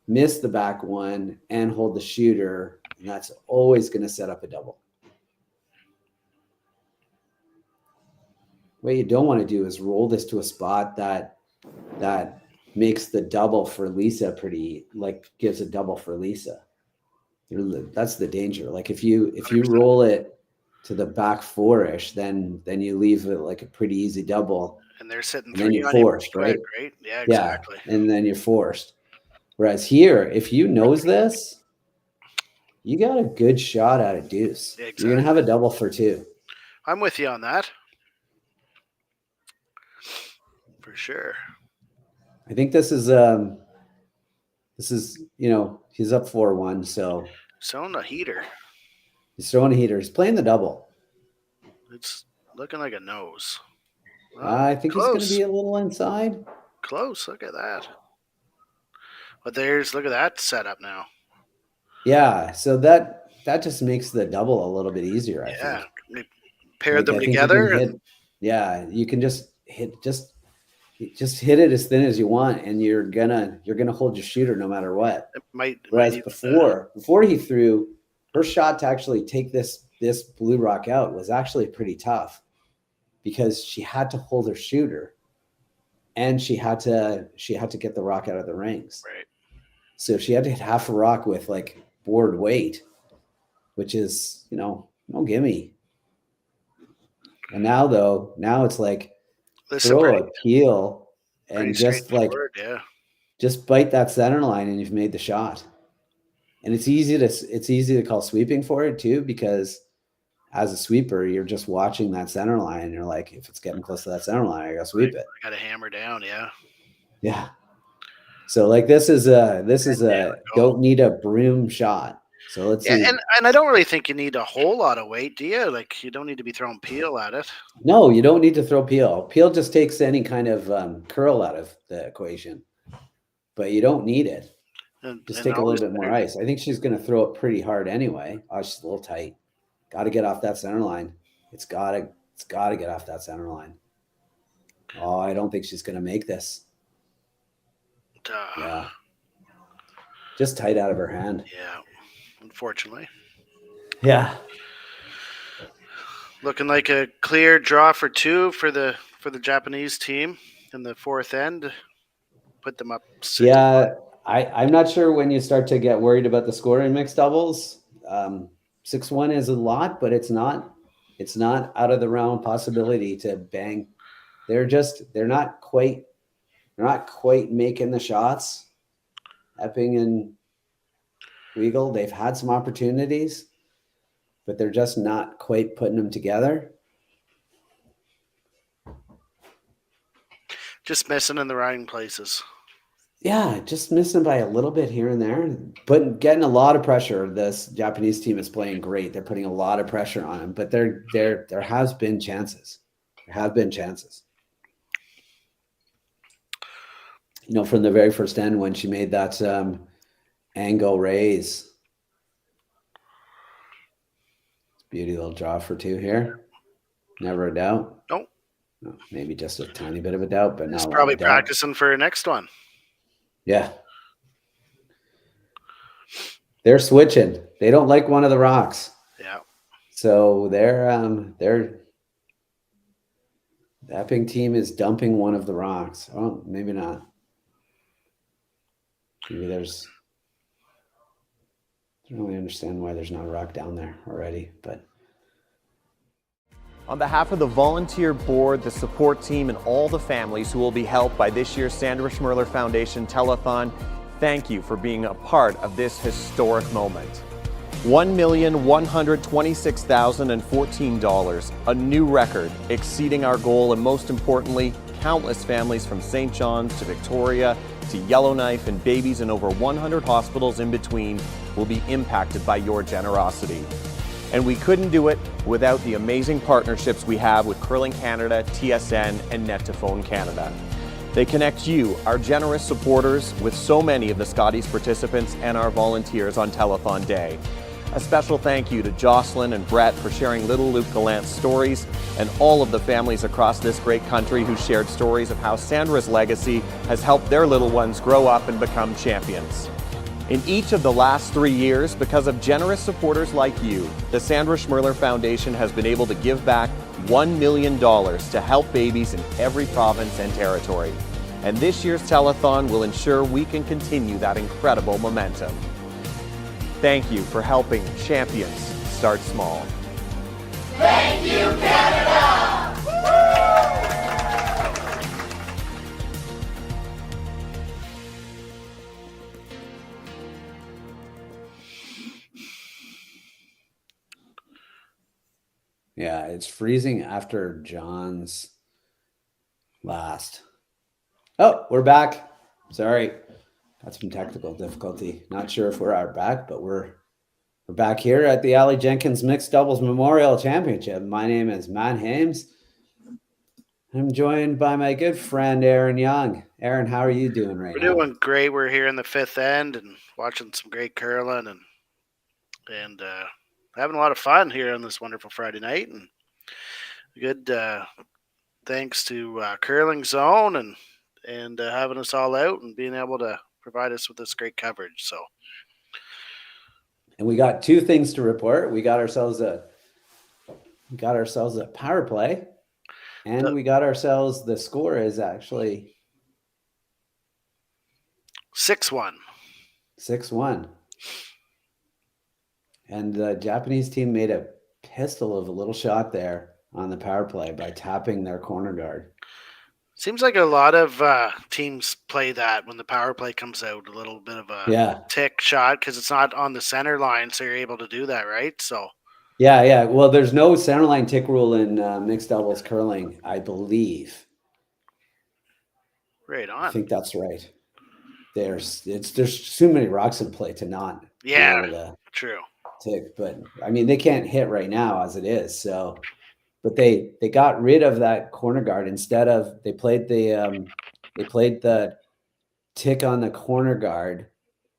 miss the back one, and hold the shooter. And that's always going to set up a double. What you don't want to do is roll this to a spot that makes the double for Lisa gives a double for Lisa. That's the danger. If you roll it to the back 4-ish, then you leave it a pretty easy double. And they're sitting 3 on you. Forced, right? Yeah, exactly. Yeah, and then you're forced. Whereas here, if you nose this, you got a good shot at a deuce. Yeah, exactly. You're going to have a double for 2. I'm with you on that. For sure. I think this is he's up 4-1, so he's throwing a heater. He's playing the double. It's looking like a nose. I think close. He's going to be a little inside. Close. Look at that. But look at that setup now. Yeah, so that just makes the double a little bit easier, I think. They paired them I think together. you can just hit it as thin as you want, and you're gonna hold your shooter no matter what. Whereas before he threw, her shot to actually take this blue rock out was actually pretty tough, because she had to hold her shooter, and she had to get the rock out of the rings. Right. So she had to hit half a rock with like board weight, which is, no gimme. And now it's like throw a peel and just bite that center line, and you've made the shot. And it's easy to call sweeping for it too, because as a sweeper, you're just watching that center line, and you're like, if it's getting close to that center line, I gotta sweep it. I gotta hammer down, Yeah. So like this is a don't need a broom shot. So let's see. And I don't really think you need a whole lot of weight, do you? Like, you don't need to be throwing peel at it. No, you don't need to throw peel. Peel just takes any kind of curl out of the equation, but you don't need it. Just take a little bit more ice. I think she's going to throw it pretty hard anyway. Oh, she's a little tight. Got to get off that center line. It's got to get off that center line. Oh, I don't think she's going to make this. Yeah. Just tight out of her hand. Yeah. Unfortunately. Yeah. Looking like a clear draw for 2 for the Japanese team in the fourth end. Put them up 6. Yeah. I'm not sure when you start to get worried about the score in mixed doubles. 6-1 is a lot, but it's not out of the realm of possibility to bang. They're not quite making the shots. Epping and Weagle, they've had some opportunities, but they're just not quite putting them together. Just missing in the right places. Yeah, just missing by a little bit here and there, but getting a lot of pressure. This Japanese team is playing great. They're putting a lot of pressure on them, but there has been chances. There have been chances. From the very first end when she made that angle raise. Beauty little draw for 2 here. Never a doubt. Nope. Maybe just a tiny bit of a doubt, but He's now probably practicing for her next one. Yeah. They're switching. They don't like one of the rocks. Yeah. So the Epping team is dumping one of the rocks. Oh, maybe not. Maybe I don't really understand why there's not a rock down there already, but. On behalf of the volunteer board, the support team, and all the families who will be helped by this year's Sandra Schmirler Foundation Telethon, thank you for being a part of this historic moment. $1,126,014, a new record, exceeding our goal, and most importantly, countless families from St. John's to Victoria to Yellowknife and babies in over 100 hospitals in between will be impacted by your generosity. And we couldn't do it without the amazing partnerships we have with Curling Canada, TSN, and Net2Phone Canada. They connect you, our generous supporters, with so many of the Scotties participants and our volunteers on Telethon Day. A special thank you to Jocelyn and Brett for sharing little Luke Gallant's stories, and all of the families across this great country who shared stories of how Sandra's legacy has helped their little ones grow up and become champions. In each of the last 3 years, because of generous supporters like you, the Sandra Schmirler Foundation has been able to give back $1 million to help babies in every province and territory. And this year's telethon will ensure we can continue that incredible momentum. Thank you for helping champions start small. Thank you, Canada! Yeah, it's freezing after John's last. Oh, we're back. Sorry. Got some technical difficulty. Not sure if we're back, but we're back here at the Aly Jenkins Mixed Doubles Memorial Championship. My name is Matt Hames. I'm joined by my good friend Aaron Young. Aaron, how are you doing right now? We're doing great. We're here in the fifth end and watching some great curling and having a lot of fun here on this wonderful Friday night. And good thanks to Curling Zone and having us all out and being able to provide us with this great coverage. So, and we got two things to report. We got ourselves a power play, and we got ourselves the score is actually 6-1. 6-1. And the Japanese team made a pistol of a little shot there on the power play by tapping their corner guard. Seems like a lot of teams play that when the power play comes out, a little bit of a tick shot because it's not on the center line, so you're able to do that, right? So yeah. Well, there's no center line tick rule in mixed doubles curling, I believe. Right on. I think that's right. There's too many rocks in play to not true tick, but I mean they can't hit right now as it is, so. But they got rid of that corner guard instead of they played the tick on the corner guard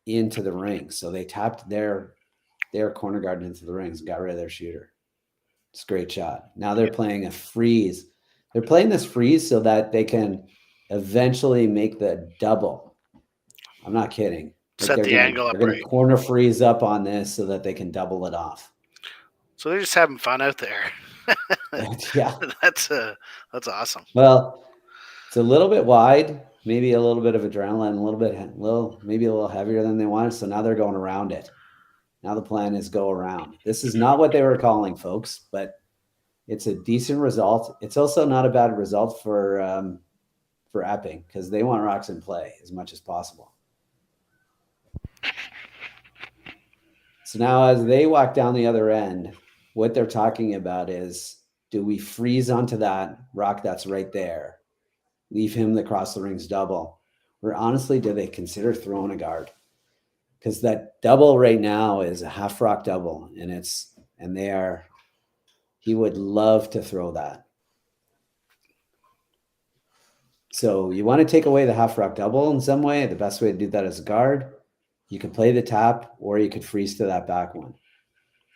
into the ring. So they tapped their corner guard into the rings and got rid of their shooter. It's a great shot. Now they're playing a freeze. They're playing this freeze so that they can eventually make the double. I'm not kidding. Set the angle up. They're going to corner freeze up on this so that they can double it off. So they're just having fun out there. Yeah, that's awesome. Well, it's a little bit wide, maybe a little bit of adrenaline, maybe a little heavier than they wanted. So now they're going around it. Now the plan is go around. This is not what they were calling, folks, but it's a decent result. It's also not a bad result for Epping because they want rocks in play as much as possible. So now as they walk down the other end, what they're talking about is, do we freeze onto that rock that's right there, leave him across the rings double, or honestly, do they consider throwing a guard? Because that double right now is a half rock double, he would love to throw that. So you want to take away the half rock double in some way. The best way to do that is a guard. You could play the tap, or you could freeze to that back one.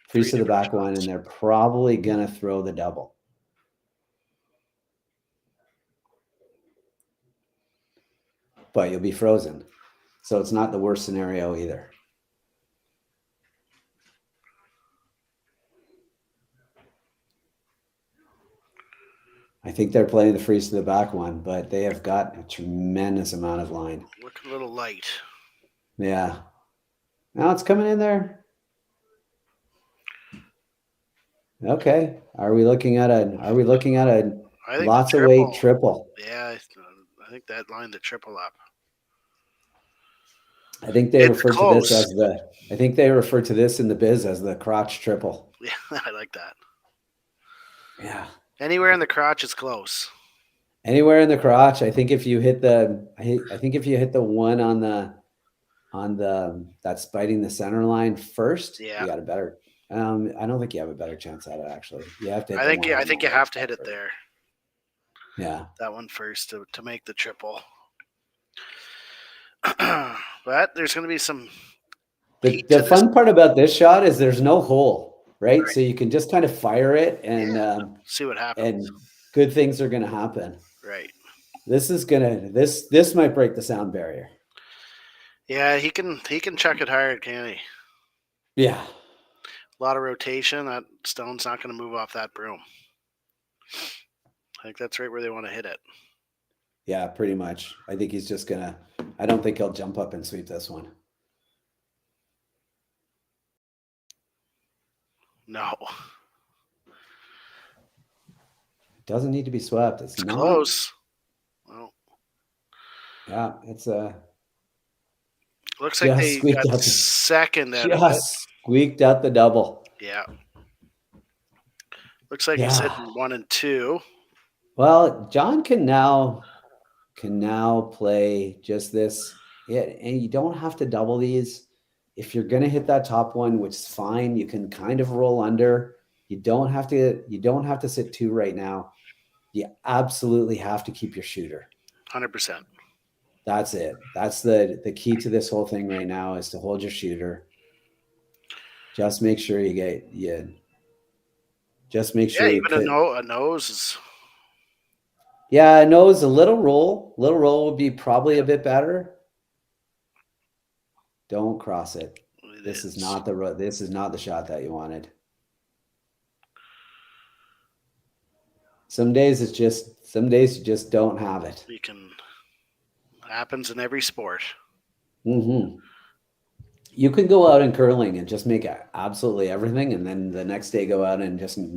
Freeze to the back one, and they're probably going to throw the double. But you'll be frozen. So it's not the worst scenario either. I think they're playing the freeze to the back one, but they have got a tremendous amount of line. Looking a little light. Yeah. Now it's coming in there. Okay. Are we looking at a lots of weight triple? Yeah, I think that lined the triple up. I think they refer to this in the biz as the crotch triple. Yeah, I like that. Yeah. Anywhere in the crotch is close. Anywhere in the crotch. I think if you hit the one on the that's biting the center line first, you got a better. I don't think you have a better chance at it. Actually, you have to. I think you have to hit it there. Yeah, that one first to make the triple. But there's going to be some. The fun part about this shot is there's no hole, right? So you can just kind of fire it and see what happens. And good things are going to happen. Right. This might break the sound barrier. Yeah, he can chuck it hard, can he? Yeah. A lot of rotation. That stone's not going to move off that broom. I think that's right where they want to hit it. Yeah, pretty much. I think he's just going to – I don't think he'll jump up and sweep this one. No. It doesn't need to be swept. It's not close. Well. Yeah, it's a – looks like they got second out of it. Squeaked out the double. Yeah. Looks like he's hitting 1 and 2. Well, John can now play just this. Yeah, and you don't have to double these. If you're going to hit that top one, which is fine, you can kind of roll under. You don't have to sit 2 right now. You absolutely have to keep your shooter. 100%. That's it. That's the key to this whole thing right now is to hold your shooter. Just make sure just make sure even a nose is. Yeah, a nose, a little roll would be probably a bit better. Don't cross it. This is not the shot that you wanted. Some days you just don't have it. Happens in every sport. Mm-hmm. You can go out in curling and just make absolutely everything, and then the next day go out and just you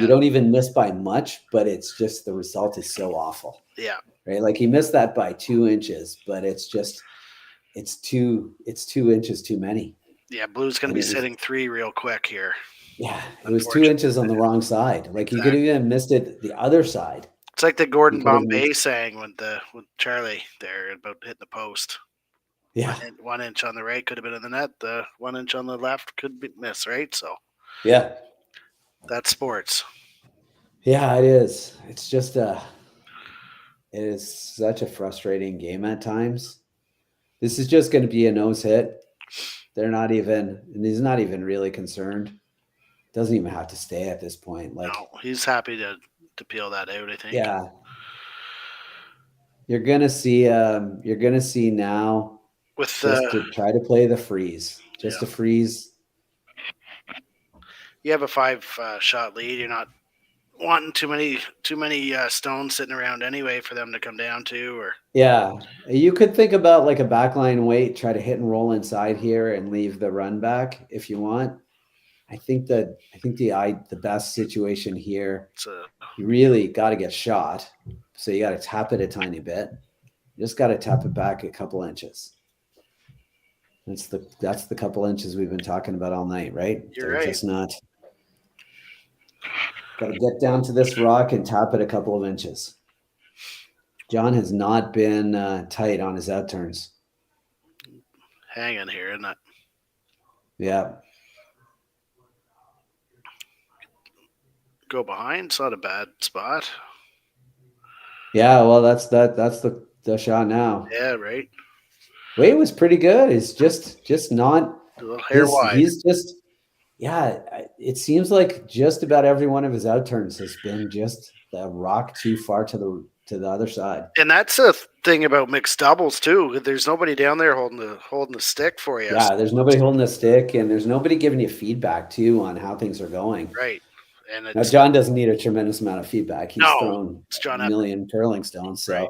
don't even miss by much, but it's just the result is so awful. Yeah. Right. Like he missed that by 2 inches, but it's 2 inches too many. Yeah, Blue's going to be sitting 3 real quick here. Yeah, it was 2 inches on the wrong side. Like he could have even missed it the other side. It's like the Gordon Bombay saying with Charlie there about hitting the post. Yeah. 1 inch on the right could have been in the net. The 1 inch on the left could be missed, right? So yeah, that's sports. Yeah, it is. It's just it is such a frustrating game at times. This is just going to be a nose hit. He's not even really concerned. Doesn't even have to stay at this point. Like, no, he's happy to peel that out, I think. Yeah. You're gonna see now with to try to play the freeze. To freeze. You have a 5 shot lead. You're not wanting too many stones sitting around anyway for them to come down to. Or you could think about like a backline weight, try to hit and roll inside here and leave the run back if you want. I think the best situation here, you really got to get shot. So you got to tap it a tiny bit. You just got to tap it back a couple inches. That's the couple inches we've been talking about all night, right? You're right. Just not. Got to get down to this rock and tap it a couple of inches. John has not been tight on his outturns. Hanging here, isn't it? Yeah. Go behind. It's not a bad spot. Yeah, well, that's the shot now. Yeah, right. Wade was pretty good. It's just not a little hair wide. He's just it seems like just about every one of his outturns has been just the rock too far to the other side. And that's a thing about mixed doubles too. There's nobody down there holding the stick for you. Yeah, there's nobody holding the stick, and there's nobody giving you feedback too on how things are going. Right. And now John doesn't need a tremendous amount of feedback. He's thrown John a million curling stones. So, right.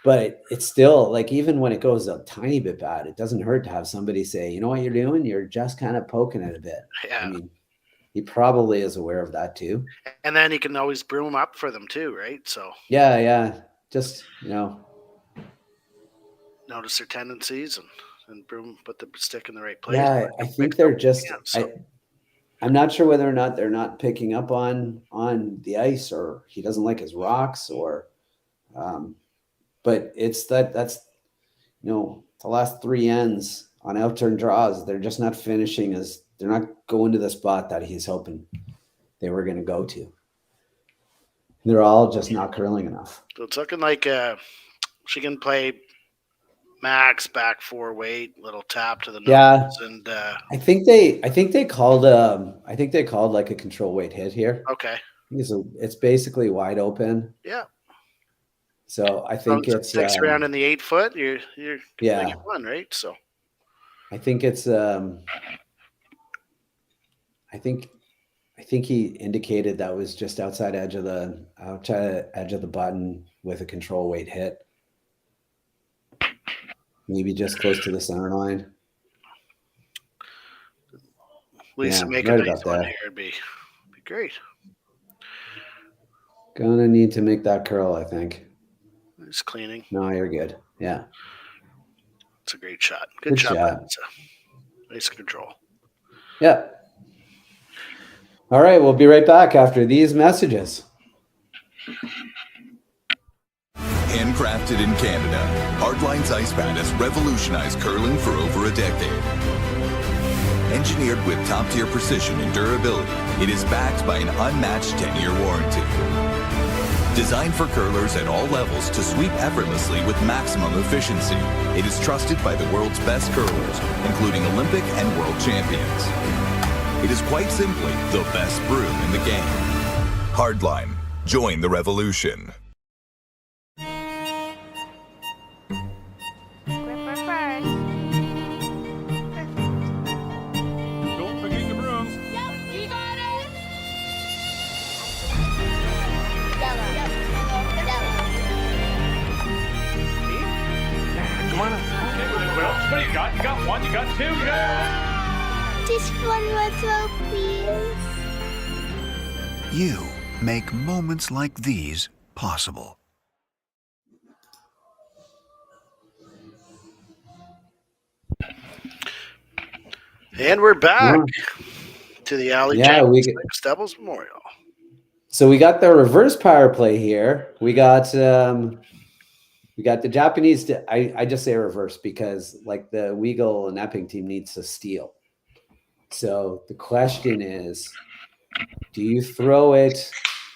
But it's still like, even when it goes a tiny bit bad, it doesn't hurt to have somebody say, you know what you're doing? You're just kind of poking it a bit. Yeah. I mean, he probably is aware of that too. And then he can always broom up for them too, right? So yeah. Just, notice their tendencies and broom, put the stick in the right place. Yeah, I think they're just I'm not sure whether or not they're not picking up on the ice, or he doesn't like his rocks, or but it's that's the last 3 ends on outturn draws, they're just not finishing they're not going to the spot that he's hoping they were going to go to. They're all just not curling enough. So it's looking like she can play max back 4 weight, little tap to the nose, and I think they called like a control weight hit here. Okay. It's basically wide open. Yeah. So I think it's 6 round in the 8 foot. You're one, right? So I think it's I think he indicated that was just outside edge of the button with a control weight hit. Maybe just close to the center line. At least to make a nice one here would be great. Gonna need to make that curl, I think. Just cleaning. No, you're good. Yeah. It's a great shot. Good shot. Nice control. Yeah. All right, we'll be right back after these messages. Handcrafted in Canada, Hardline's ice pad has revolutionized curling for over a decade. Engineered with top-tier precision and durability, it is backed by an unmatched 10-year warranty. Designed for curlers at all levels to sweep effortlessly with maximum efficiency, it is trusted by the world's best curlers, including Olympic and world champions. It is quite simply the best broom in the game. Hardline. Join the revolution. Don't forget your brooms. You got it. Come on. Okay, what else? What do you got? You got one, you got two, you got... Just one more throw, please. You make moments like these possible. And we're back to the Aly Jenkins Devils Memorial. So we got the reverse power play here. We got the Japanese. I just say reverse because like the Weagle and Epping team needs to steal. So the question is, do you throw it?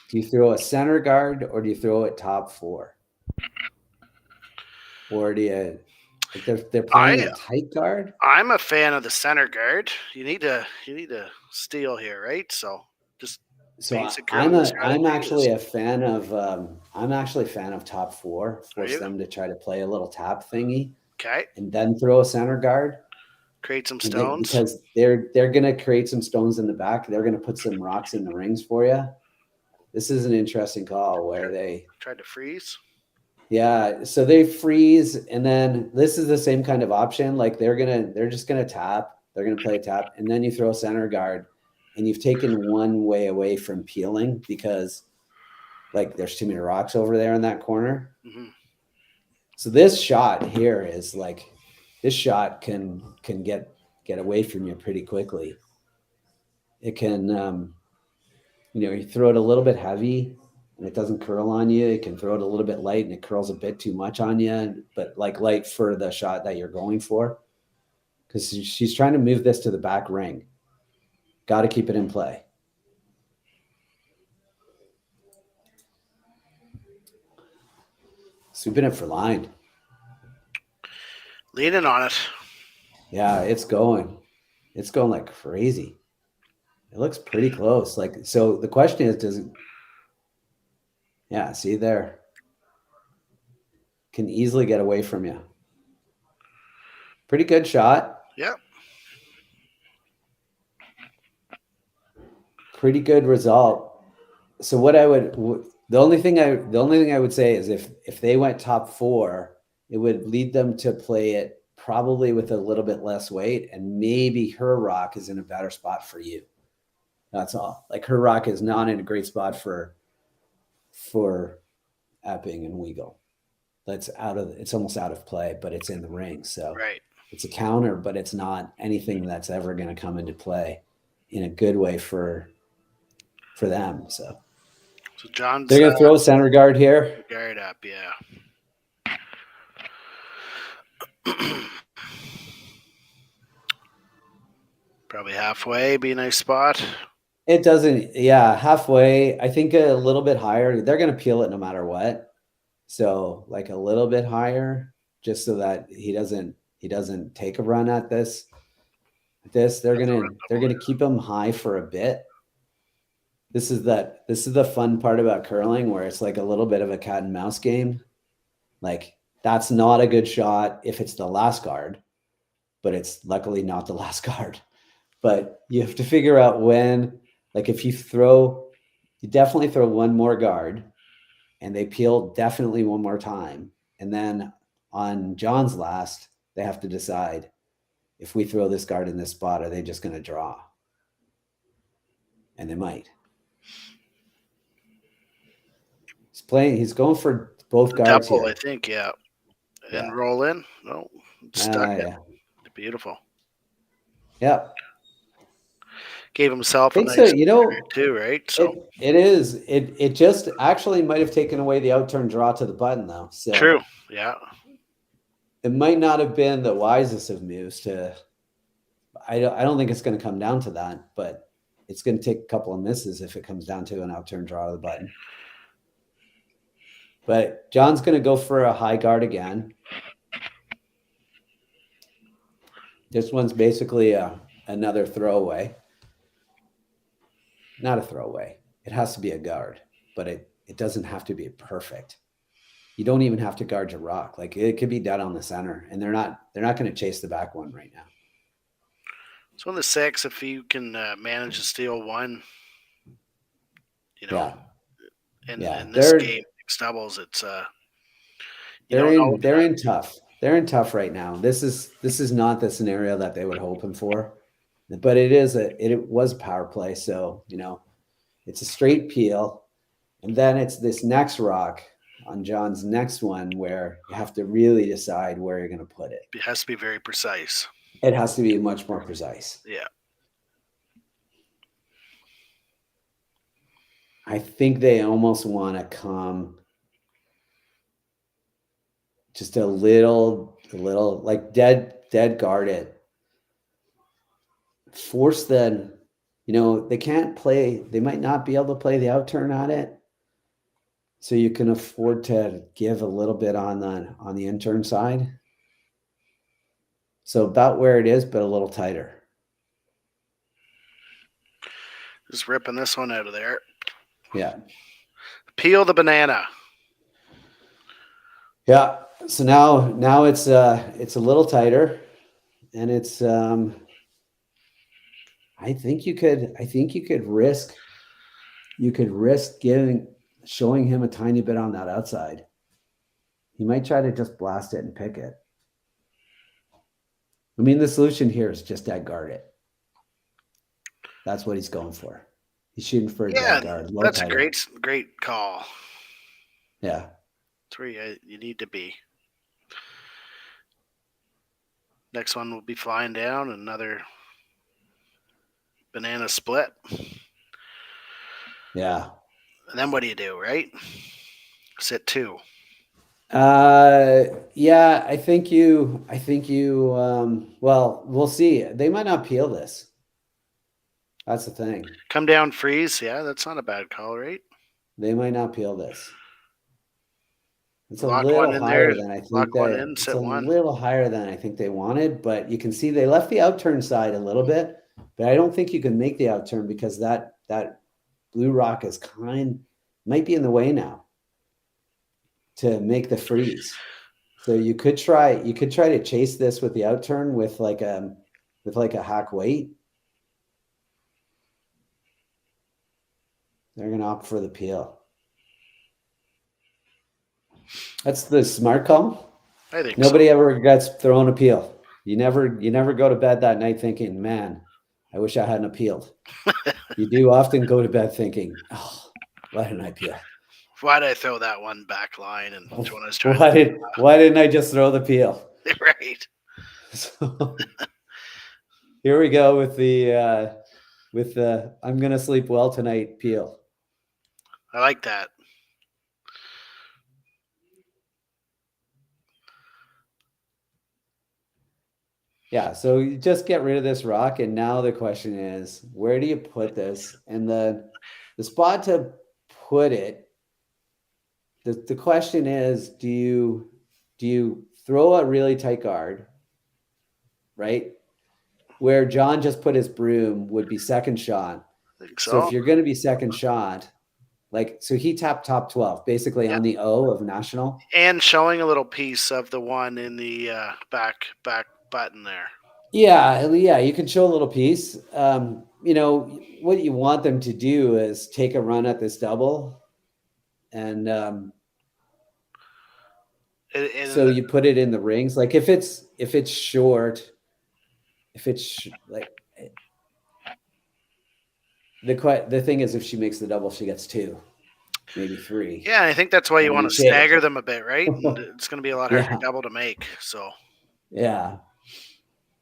Do you throw a center guard or do you throw it top four? Or do you? Like they're playing a tight guard. I'm a fan of the center guard. You need to steal here, right? So just I'm actually a fan of top four. Force them to try to play a little tap thingy. Okay. And then throw a center guard. Create some stones. Because they're gonna create some stones in the back. They're gonna put some rocks in the rings for you. This is an interesting call where they tried to freeze. Yeah, so they freeze, and then this is the same kind of option. Like they're just gonna tap. They're gonna play tap, and then you throw a center guard, and you've taken one way away from peeling because, like, there's too many rocks over there in that corner. Mm-hmm. So this shot here is like, this shot can get away from you pretty quickly. It can, you throw it a little bit heavy. And it doesn't curl on you. It can throw it a little bit light and it curls a bit too much on you, but like light for the shot that you're going for. Because she's trying to move this to the back ring. Got to keep it in play. Sweeping it for line. Leaning on it. Yeah, it's going. It's going like crazy. It looks pretty close. Like, so the question is, yeah, see there. Can easily get away from you. Pretty good shot. Yeah. Pretty good result. So what I would the only thing I would say is if they went top four, it would lead them to play it probably with a little bit less weight, and maybe her rock is in a better spot for you. That's all. Like her rock is not in a great spot for Epping and Weagle. It's almost out of play, but it's in the ring. So right. It's a counter, but it's not anything that's ever going to come into play in a good way for them. So John's they're going to throw a center guard here. Guard up, yeah. Probably halfway, be a nice spot. It doesn't, yeah, halfway. I think a little bit higher. They're going to peel it no matter what. So like a little bit higher, just so that he doesn't take a run at this. They're gonna keep him high for a bit. This is the fun part about curling, where it's like a little bit of a cat and mouse game. Like that's not a good shot if it's the last guard, but it's luckily not the last guard. But you have to figure out when. Like if you definitely throw one more guard and they peel definitely one more time. And then on John's last, they have to decide if we throw this guard in this spot, are they just going to draw? And they might. He's going for both guards double, here. I think, yeah. And roll in. No, stuck it. Yeah. Beautiful. Yeah. Gave himself a nice too, right? So it is. It just actually might have taken away the outturn draw to the button, though. So true. Yeah. It might not have been the wisest of moves I don't think it's going to come down to that, but it's going to take a couple of misses if it comes down to an out turn draw of the button. But John's going to go for a high guard again. This one's basically another throwaway. Not a throwaway. It has to be a guard, but it doesn't have to be perfect. You don't even have to guard your rock. Like it could be dead on the center, and they're not going to chase the back one right now. So on the 6, if you can manage to steal one, in this game, mixed doubles, it's they're in tough. They're in tough right now. This is not the scenario that they would hoping for, but it was a power play. So it's a straight peel, and then it's this next rock on John's next one where you have to really decide where you're going to put it. It has to be very precise. It has to be much more precise. Yeah. I think they almost want to come just a little like dead guard it. Force them, they can't play, they might not be able to play the out turn on it. So you can afford to give a little bit on the in turn side. So about where it is, but a little tighter. Just ripping this one out of there. Yeah. Peel the banana. Yeah. So now it's a little tighter, and it's I think you could risk showing him a tiny bit on that outside. He might try to just blast it and pick it. I mean, the solution here is just dead guard it. That's what he's going for. He's shooting for a dead guard. That's tighter. A great call. Yeah. That's where you need to be. Next one will be flying down. Another banana split. Yeah. And then what do you do, right? Sit 2. Yeah, I think you well, we'll see. They might not peel this. That's the thing. Come down, freeze. Yeah, that's not a bad call, right? They might not peel this. It's Lock a little higher there. than I think it's a little higher than I think they wanted, but you can see they left the out turn side a little bit, but I don't think you can make the out turn because that blue rock is might be in the way now to make the freeze. So you could try to chase this with the out turn with like a hack weight. They're going to opt for the peel. That's the smart call. I think nobody ever regrets throwing a peel. You never go to bed that night thinking, man, I wish I hadn't appealed. You do often go to bed thinking, oh, why didn't I peel? Why did I throw that one back line? And when I was trying why didn't I just throw the peel? Right. So here we go with the I'm gonna sleep well tonight peel. I like that. Yeah, so you just get rid of this rock, and now the question is, where do you put this? And the spot to put it, the question is, do you throw a really tight guard, right? Where John just put his broom would be second shot. I think so. So if you're going to be second shot, so he tapped top 12, basically on the O of national. And showing a little piece of the one in the back button there. Yeah, you can show a little piece. What you want them to do is take a run at this double, and so you put it in the rings. Like if it's short, the thing is, if she makes the double, she gets 2, maybe 3. Yeah, I think that's why you want to stagger them a bit, right? And it's going to be a lot harder double to make. So yeah,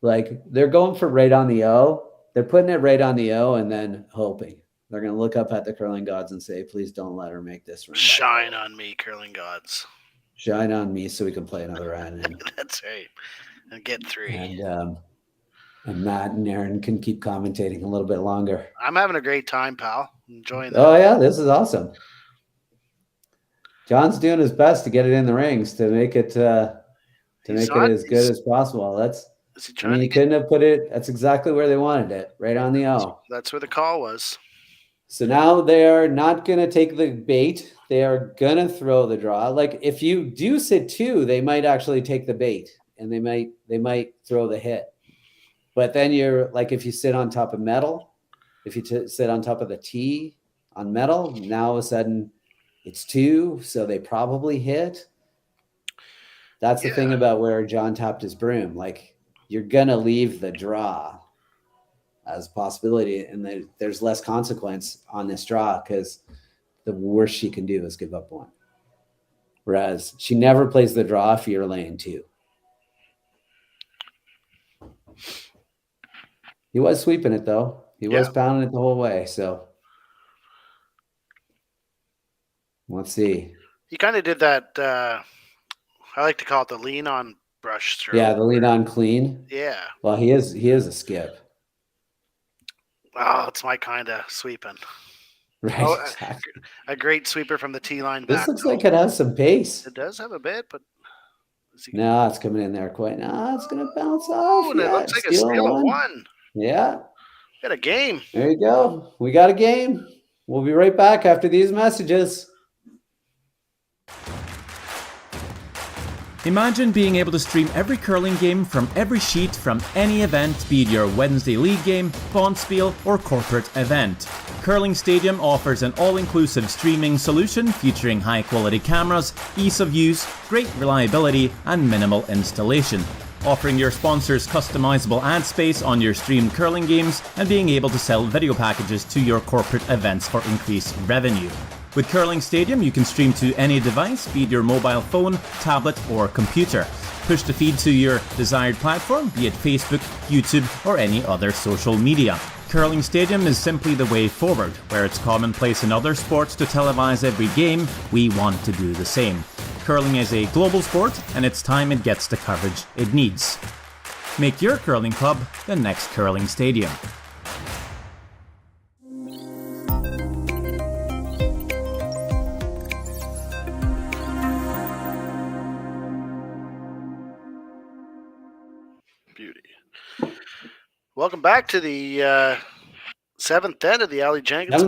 like they're going for right on the O. They're putting it right on the O and then hoping. They're going to look up at the curling gods and say, please don't let her make this run. Shine on me, curling gods. Shine on me so we can play another round. That's right. And get 3. And Matt and Aaron can keep commentating a little bit longer. I'm having a great time, pal. Enjoying that. Oh, yeah, this is awesome. John's doing his best to get it in the rings to make it as good as possible. He couldn't have put it. That's exactly where they wanted it, right on the O. That's where the call was. So now they are not going to take the bait. They are going to throw the draw. Like if you do sit 2, they might actually take the bait and they might throw the hit. But then you're like, if you sit on top of metal, if you sit on top of the tee on metal, now all of a sudden it's 2. So they probably hit. That's the thing about where John tapped his broom. Like you're going to leave the draw as a possibility, and there's less consequence on this draw because the worst she can do is give up 1. Whereas she never plays the draw if you're laying 2. He was sweeping it though. He was pounding it the whole way. So let's see. He kind of did that. I like to call it the lean on brush stroke. Yeah, the lean on clean. Yeah. Well, he is a skip. Oh, it's my kind of sweeping. Right. Exactly. A great sweeper from the tee line. This looks like it has some pace. It does have a bit, but no, it's coming in there quite. No, it's going to bounce off. And it looks like a steal of 1. Yeah. Got a game. There you go. We got a game. We'll be right back after these messages. Imagine being able to stream every curling game from every sheet from any event, be it your Wednesday league game, bonspiel, or corporate event. Curling Stadium offers an all-inclusive streaming solution featuring high-quality cameras, ease of use, great reliability, and minimal installation. Offering your sponsors customizable ad space on your streamed curling games and being able to sell video packages to your corporate events for increased revenue. With Curling Stadium, you can stream to any device, be it your mobile phone, tablet, or computer. Push the feed to your desired platform, be it Facebook, YouTube, or any other social media. Curling Stadium is simply the way forward. Where it's commonplace in other sports to televise every game, we want to do the same. Curling is a global sport, and it's time it gets the coverage it needs. Make your curling club the next Curling Stadium. Beauty. Welcome back to the 7th end of the Aly Jenkins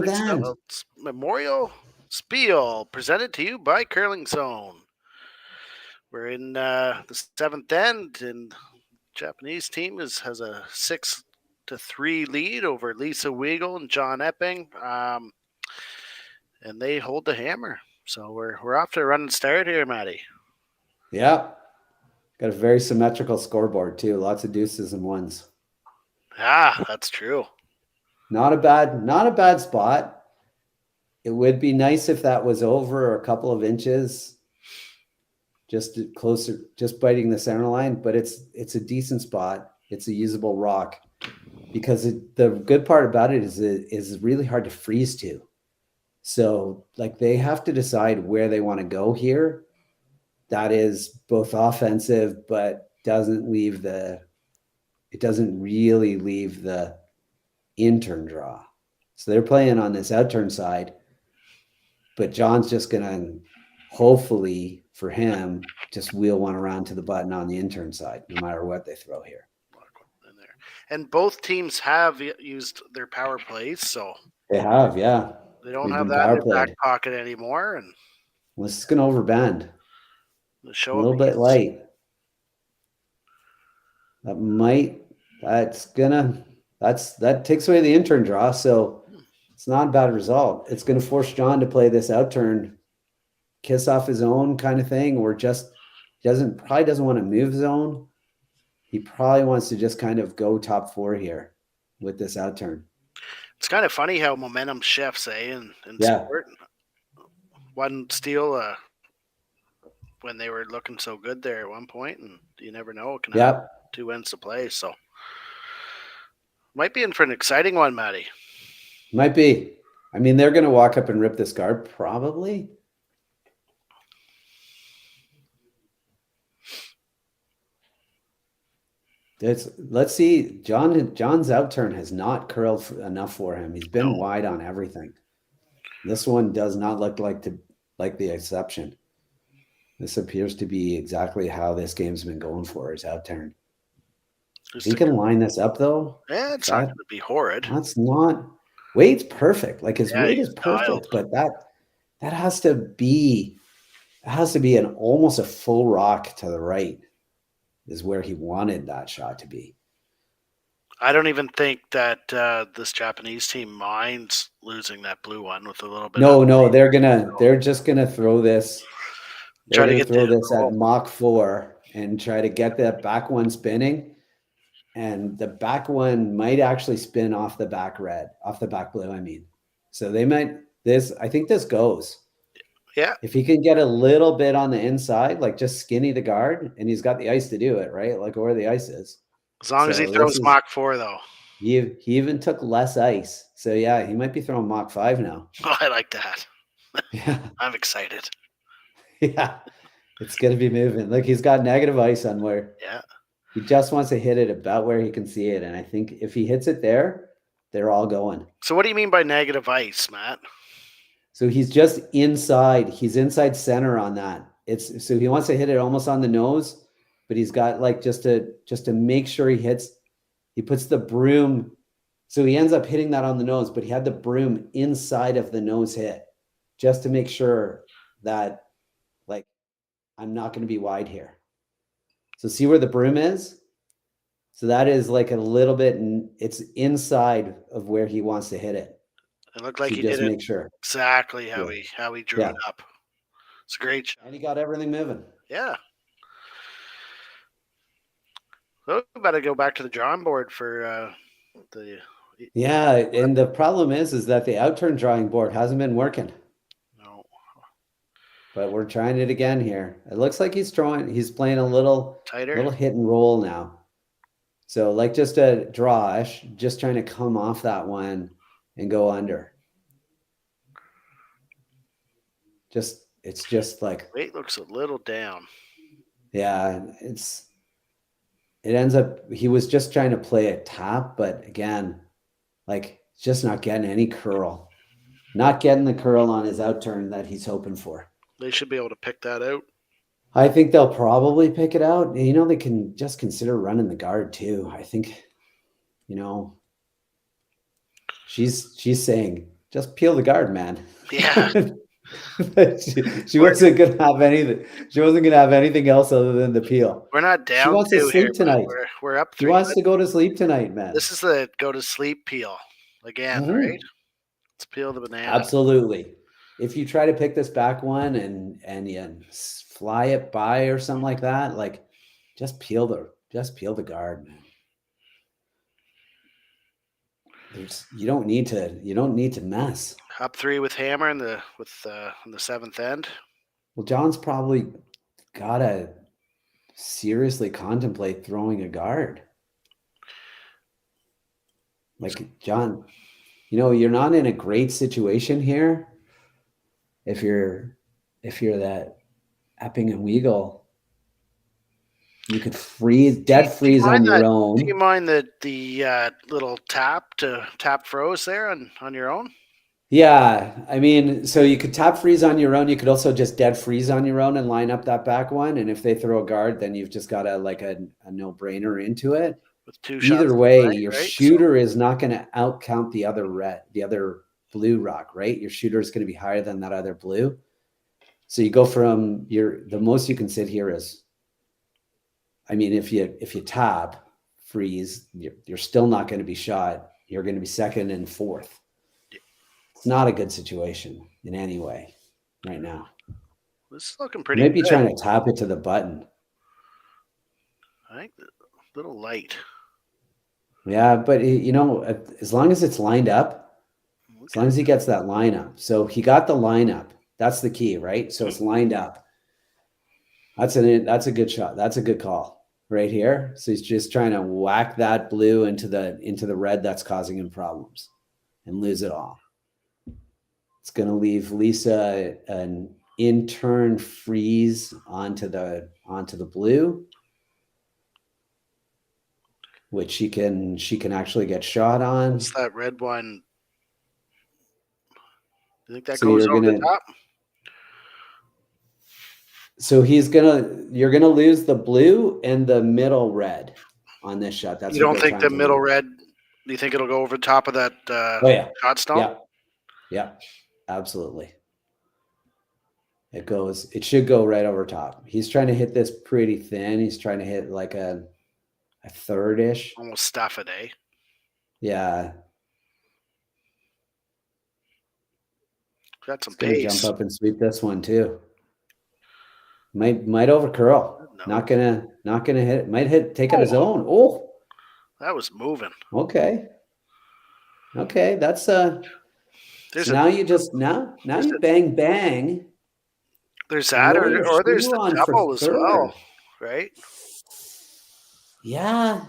Memorial Spiel, presented to you by Curling Zone. We're in the 7th end, and the Japanese team has a 6-3 lead over Lisa Weagle and John Epping, and they hold the hammer. So we're off to a running start here, Matty. Yeah, got a very symmetrical scoreboard too. Lots of deuces and 1s. Ah, that's true. Not a bad spot. It would be nice if that was over a couple of inches. Just closer, just biting the center line, but it's a decent spot. It's a usable rock because the good part about it is really hard to freeze to. So like they have to decide where they want to go here. That is both offensive, but doesn't really leave the in-turn draw. So they're playing on this out-turn side, but John's just going to hopefully for him just wheel 1 around to the button on the in-turn side, no matter what they throw here. And both teams have used their power plays, so they have, yeah. They don't have that in their back pocket anymore. And this is going to overbend. A little bit light. That takes away the in-turn draw, so it's not a bad result. It's going to force John to play this out-turn, kiss off his own kind of thing, or just probably doesn't want to move his own. He probably wants to just kind of go top 4 here with this out-turn. It's kind of funny how momentum shifts, in sport. One steal when they were looking so good there at one point, and you never know, it can have 2 ends to play. So might be in for an exciting one, Matty. Might be. I mean, they're going to walk up and rip this guard, probably. Let's see. John's outturn has not curled enough for him. He's been wide on everything. This one does not look like the exception. This appears to be exactly how this game's been going for his outturn. If he can line this up though, yeah, it's not going to be horrid. That's not weight's perfect. Like his weight is perfect, but that has to be an almost a full rock to the right is where he wanted that shot to be. I don't even think that this Japanese team minds losing that blue one with a little bit. No, they're just gonna throw this. They're gonna throw this at Mach 4 and try to get that back one spinning. And the back one might actually spin off the back blue, I mean. So they might I think this goes. Yeah. If he can get a little bit on the inside, like just skinny the guard, and he's got the ice to do it, right? Like where the ice is. As long as he throws Mach 4, though. He even took less ice. So, yeah, he might be throwing Mach 5 now. Oh, I like that. Yeah. I'm excited. Yeah. It's going to be moving. Look, he's got negative ice on where he just wants to hit it about where he can see it. And I think if he hits it there, they're all going. So what do you mean by negative ice, Matt? So he's just inside. He's inside center on that. So he wants to hit it almost on the nose. But he's got like just to make sure he puts the broom. So he ends up hitting that on the nose, but he had the broom inside of the nose hit just to make sure that like, I'm not going to be wide here. So see where the broom is? So that is like a little bit, it's inside of where he wants to hit it. It looked like so he just did make sure. Exactly how he drew it up. It's a great shot. And he got everything moving. Yeah. So we better go back to the drawing board for the. Yeah, and the problem is that the outturn drawing board hasn't been working. No. But we're trying it again here. It looks like he's playing a little tighter, little hit and roll now. So like just a draw, just trying to come off that one and go under. It's just like weight looks a little down. Yeah, it ends up, he was just trying to play a tap, but again, like just not getting any curl. Not getting the curl on his outturn that he's hoping for. They should be able to pick that out. I think they'll probably pick it out. You know, they can just consider running the guard too. I think, you know, she's saying, just peel the guard, man. Yeah. she wasn't gonna have anything. She wasn't gonna have anything else other than the peel. We're not down. She wants to sleep here, tonight. We're up. She wants to go to sleep tonight, man. This is the go to sleep peel again, right? Let's peel the banana. Absolutely. If you try to pick this back one and you fly it by or something like that, like just peel the guard, man. You don't need to mess. Up 3 with hammer in the seventh end. Well, John's probably gotta seriously contemplate throwing a guard. Like John, you know, you're not in a great situation here. If you're that Epping and Weagle, you could dead freeze on your own. Do you mind the little tap froze there on your own? Yeah, I mean, so you could tap freeze on your own. You could also just dead freeze on your own and line up that back one. And if they throw a guard, then you've just got a no-brainer into it. With 2 shots. Either way, your shooter is not going to outcount the other blue rock, right? Your shooter is going to be higher than that other blue. So you go from the most you can sit here is, I mean, if you tap freeze, you're still not going to be shot. You're going to be second and fourth. It's not a good situation in any way right now. This is looking pretty Maybe good. Trying to tap it to the button. I think a little light. Yeah, but you know, as long as it's lined up, as long as he gets that lineup. So he got the lineup. That's the key, right? So it's lined up. That's a good shot. That's a good call right here. So he's just trying to whack that blue into the red that's causing him problems and lose it all. It's going to leave Lisa an in-turn freeze onto the blue. which she can actually get shot on. What's that red one? You think that So goes you're over the gonna- top? So you're gonna lose the blue and the middle red on this shot. That's You what don't they're think trying the to middle do. red? Do you think it'll go over the top of that shot stone? Yeah. Yeah, absolutely. It should go right over top. He's trying to hit this pretty thin. He's trying to hit like a third-ish. Almost stuff it, eh? Yeah. Got some He's gonna pace. jump up and sweep this one too. Might over curl. No. Not gonna hit. Might take out his own. Oh, That was moving. okay. That's so now you bang bang. There's that, roll your or there's shooter the on for double as well, third. right? Yeah.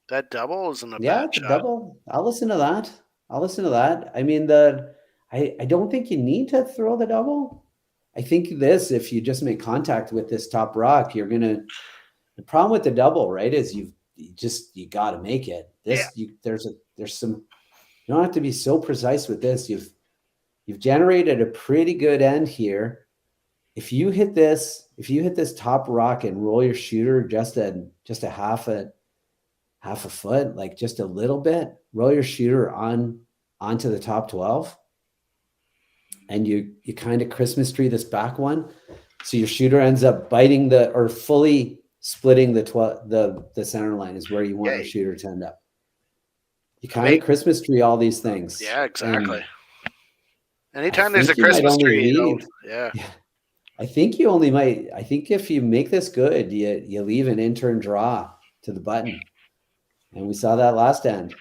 That double isn't a Yeah, bad it's a shot. double. I'll listen to that. I mean, I don't think you need to throw the double. I think if you just make contact with this top rock, the problem with the double, right, is you got to make it. There's some, you don't have to be so precise with this. You've generated a pretty good end here. If you hit this top rock and roll your shooter just a half a foot, like just a little bit, roll your shooter onto the top 12, and you kind of Christmas tree this back one, so your shooter ends up biting or fully splitting the center line is where you want your shooter to end up. You kind of Christmas tree all these things. Yeah, exactly. Anytime I there's a think you might Christmas only tree, leave- yeah. I think if you make this good, you leave an intern draw to the button. And we saw that last end.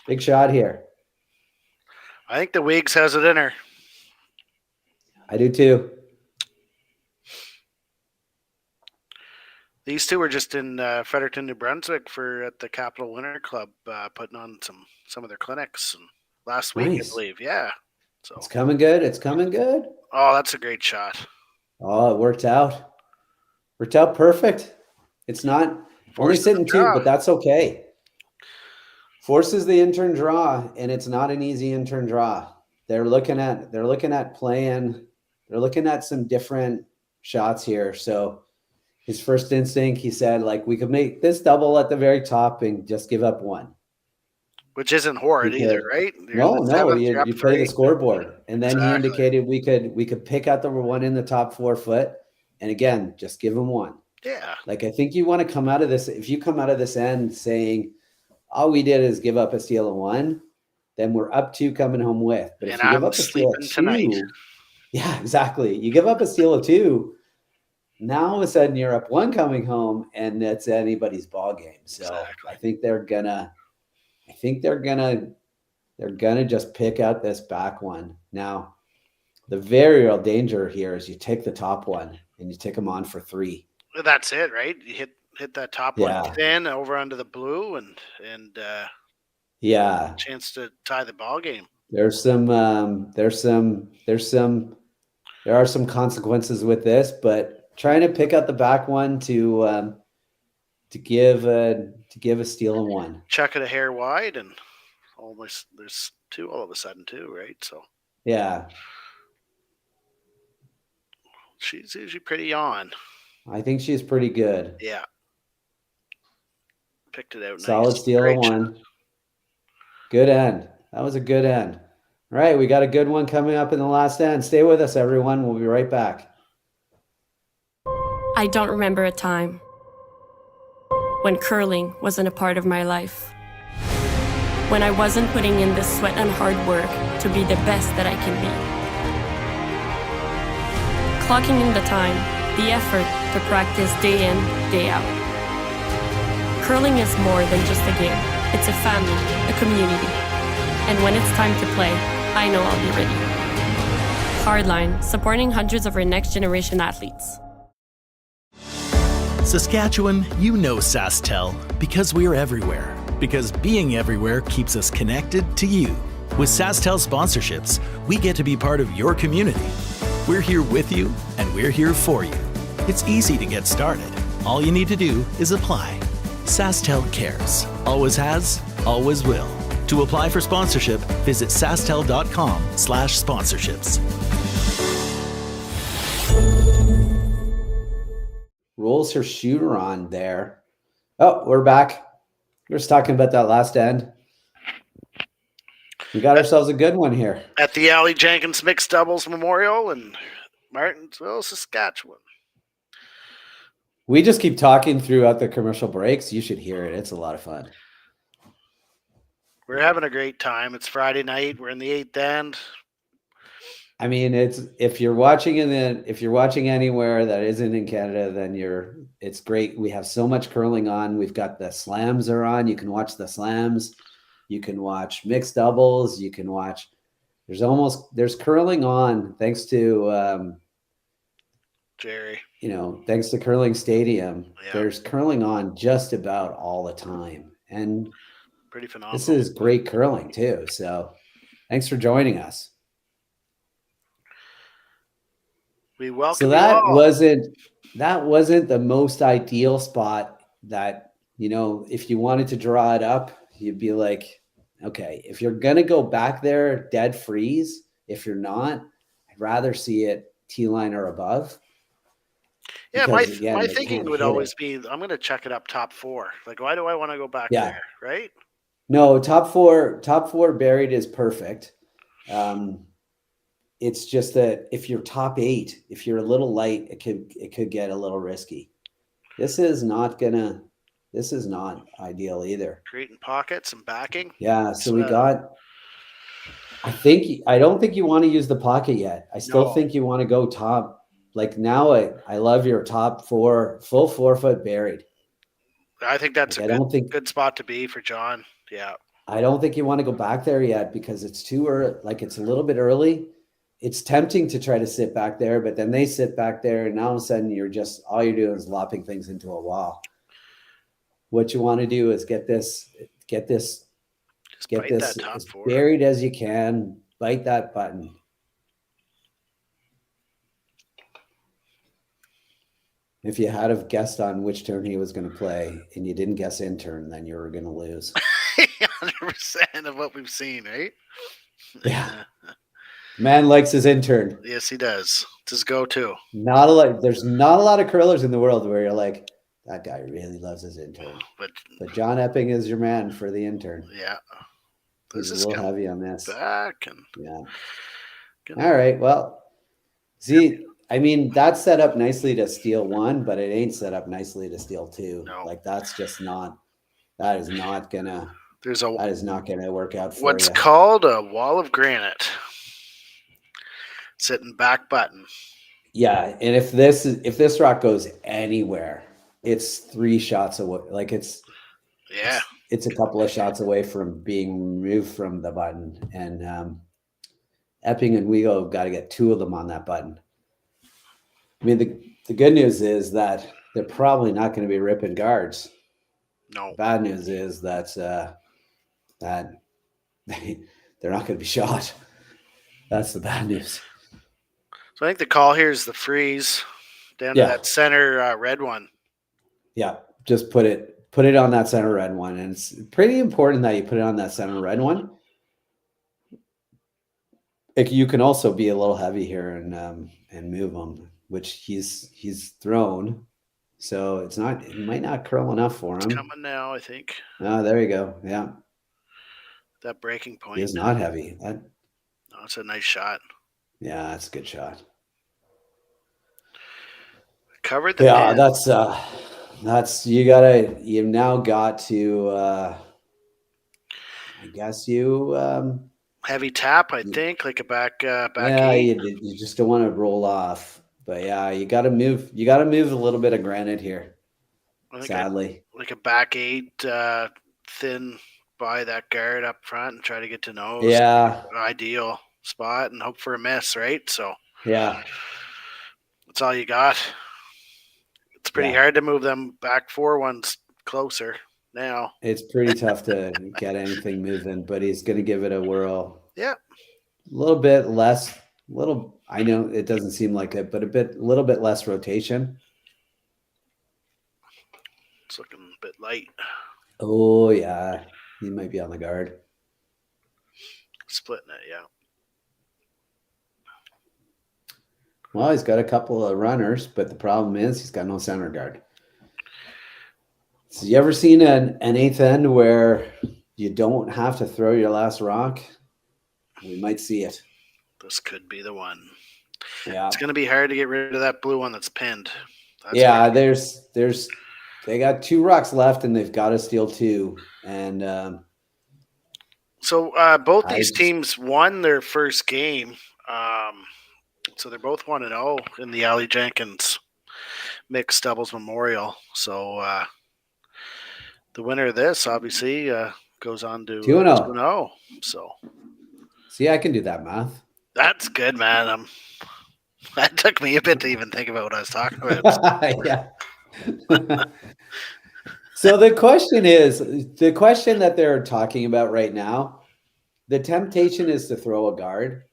Big shot here. I think the Weags has it in her. I do too. These two were just in Fredericton, New Brunswick at the Capital Winter Club, putting on some of their clinics last week, Nice. I believe. Yeah. So It's coming good. Oh, that's a great shot. Oh, it worked out. Worked out perfect. It's not only Forces sitting the two, draw. but that's okay. Forces the intern draw, and it's not an easy intern draw. They're looking at playing. They're looking at some different shots here. So his first instinct, he said, like, we could make this double at the very top and just give up one. Which isn't horrid Because- either, right? You're No, in the seventh, you you're up play the 3. scoreboard. And then he Exactly. indicated we could pick out the one in the top 4 foot. And again, just give him one. Yeah. Like, I think you want to come out of this. If you come out of this end saying, all we did is give up a steal of 1, then we're up 2 coming home with. But if And you give I'm up a steal of sleeping 2, tonight. yeah, exactly. You give up a steal of 2, now all of a sudden you're up 1 coming home, and that's anybody's ball game. So Exactly. I think they're gonna just pick out this back one. Now, the very real danger here is you take the top one and you take them on for 3. That's it, right? You hit that top Yeah. one thin over onto the blue and Yeah, chance to tie the ball game. there are some consequences with this, but trying to pick out the back one to give a steal and 1. Chuck it a hair wide and almost there's 2 all of a sudden too, right? So Yeah, she's usually pretty on. I think she's pretty good. Yeah. Picked it out nice. Solid steal Great and shot. 1. Good end. That was a good end. All right, we got a good one coming up in the last end. Stay with us, everyone. We'll be right back. I don't remember a time when curling wasn't a part of my life. When I wasn't putting in the sweat and hard work to be the best that I can be. Clocking in the time, the effort to practice day in, day out. Curling is more than just a game. It's a family, a community. And when it's time to play, I know I'll be ready. Hardline, supporting hundreds of our next generation athletes. Saskatchewan, you know SaskTel because we're everywhere. Because being everywhere keeps us connected to you. With SaskTel sponsorships, we get to be part of your community. We're here with you, and we're here for you. It's easy to get started. All you need to do is apply. SaskTel cares. Always has, always will. To apply for sponsorship, visit sastel.com/sponsorships. Rolls her shooter on there. Oh, we're back. We were just talking about that last end. We got ourselves a good one here. At the Aly Jenkins Mixed Doubles Memorial in Martensville, Saskatchewan. We just keep talking throughout the commercial breaks. You should hear it. It's a lot of fun. We're having a great time. It's Friday night. We're in the 8th end. I mean, if you're watching anywhere that isn't in Canada, then it's great. We have so much curling on. We've got the slams are on. You can watch the slams. You can watch mixed doubles. You can watch. There's curling on thanks to Jerry. Thanks to Curling Stadium. Yeah. There's curling on just about all the time, and pretty phenomenal. This is great curling too. So, thanks for joining us. We welcome. So that wasn't the most ideal spot. That if you wanted to draw it up, you'd be like, okay, if you're gonna go back there, dead freeze. If you're not, I'd rather see it T-line or above. Yeah, my thinking would always be, I'm going to check it up top 4. Like, why do I want to go back there, right? No, top four buried is perfect. It's just that if you're top 8, if you're a little light, it could get a little risky. This is not ideal either. Creating pockets and backing. Yeah, so we got. I don't think you want to use the pocket yet. I still think you want to go top. Like now, I love your top 4, full 4-foot buried. I think that's a good spot to be for John. Yeah. I don't think you want to go back there yet because it's too early. Like it's a little bit early. It's tempting to try to sit back there, but then they sit back there, and now all of a sudden all you're doing is lopping things into a wall. What you want to do is get this as buried as you can. Bite that button. If you had have guessed on which turn he was going to play and you didn't guess in turn, then you were going to lose. 100% of what we've seen, right? Yeah. Man likes his intern. Yes, he does. It's his go-to. There's not a lot of curlers in the world where you're like, that guy really loves his intern. But John Epping is your man for the intern. Yeah. He's a little heavy on this. Back and All right. Well, see, I mean, that's set up nicely to steal 1, but it ain't set up nicely to steal 2. No. Like that is not gonna work out for you. What's called a wall of granite. Sitting back button. Yeah, and if this rock goes anywhere, it's 3 shots away. Like it's a couple of shots away from being removed from the button. And Epping and Weagle have got to get 2 of them on that button. I mean, the good news is that they're probably not going to be ripping guards. No. Bad news is that they're not going to be shot. That's the bad news. So I think the call here is the freeze down to that center red one. Yeah, just put it on that center red one, and it's pretty important that you put it on that center red one. You can also be a little heavy here and move him, which he's thrown. So it might not curl enough for him. It's coming now, I think. Oh, there you go. Yeah. That breaking point. He's not heavy. No, it's a nice shot. Yeah, that's a good shot. Covered the net. You've now got to I guess heavy tap, I think, like a back yeah, eight. You just don't want to roll off. But yeah, you gotta move a little bit of granite here. Sadly. Like a back 8 thin by that guard up front and try to get to nose. Yeah. Ideal spot and hope for a miss, right? So yeah. That's all you got. It's pretty hard to move them back 4 ones closer now. It's pretty tough to get anything moving, but he's gonna give it a whirl. Yeah. A little bit less, I know it doesn't seem like it, but a little bit less rotation. It's looking bit light. Oh, yeah. He might be on the guard. Splitting it, yeah. Well, he's got a couple of runners, but the problem is he's got no center guard. So you ever seen an eighth end where you don't have to throw your last rock? We might see it. This could be the one. Yeah. It's going to be hard to get rid of that blue one that's pinned. That's they got 2 rocks left and they've got to steal 2. And so both these teams won their first game. So they're both 1-0 in the Aly Jenkins mixed doubles memorial. So the winner of this obviously goes on to 2-0. So see, I can do that math. That's good, man. That took me a bit to even think about what I was talking about. Yeah. So the question that they're talking about right now, the temptation is to throw a guard.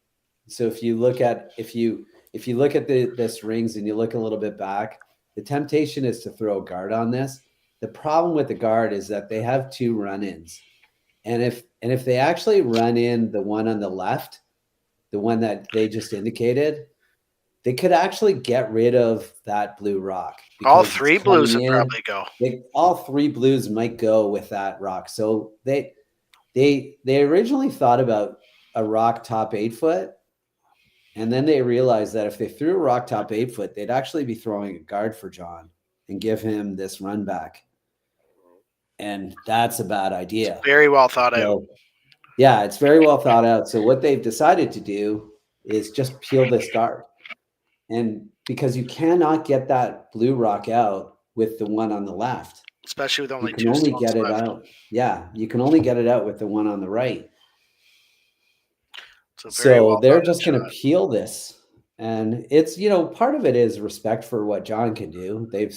So if you look at this rings and you look a little bit back, the temptation is to throw a guard on this. The problem with the guard is that they have 2 run-ins. And if they actually run in the one on the left, the one that they just indicated, they could actually get rid of that blue rock. All 3 blues would probably go. All 3 blues might go with that rock. So they originally thought about a rock top 8 foot. And then they realized that if they threw a rock top 8 foot, they'd actually be throwing a guard for John and give him this run back. And that's a bad idea. It's very well thought out. Yeah, it's very well thought out. So what they've decided to do is just peel this guard. And because you cannot get that blue rock out with the one on the left. Especially with only 2 you can only get it left. out. Yeah, you can only get it out with the one on the right. So they're just going to peel this. And it's, part of it is respect for what John can do. They've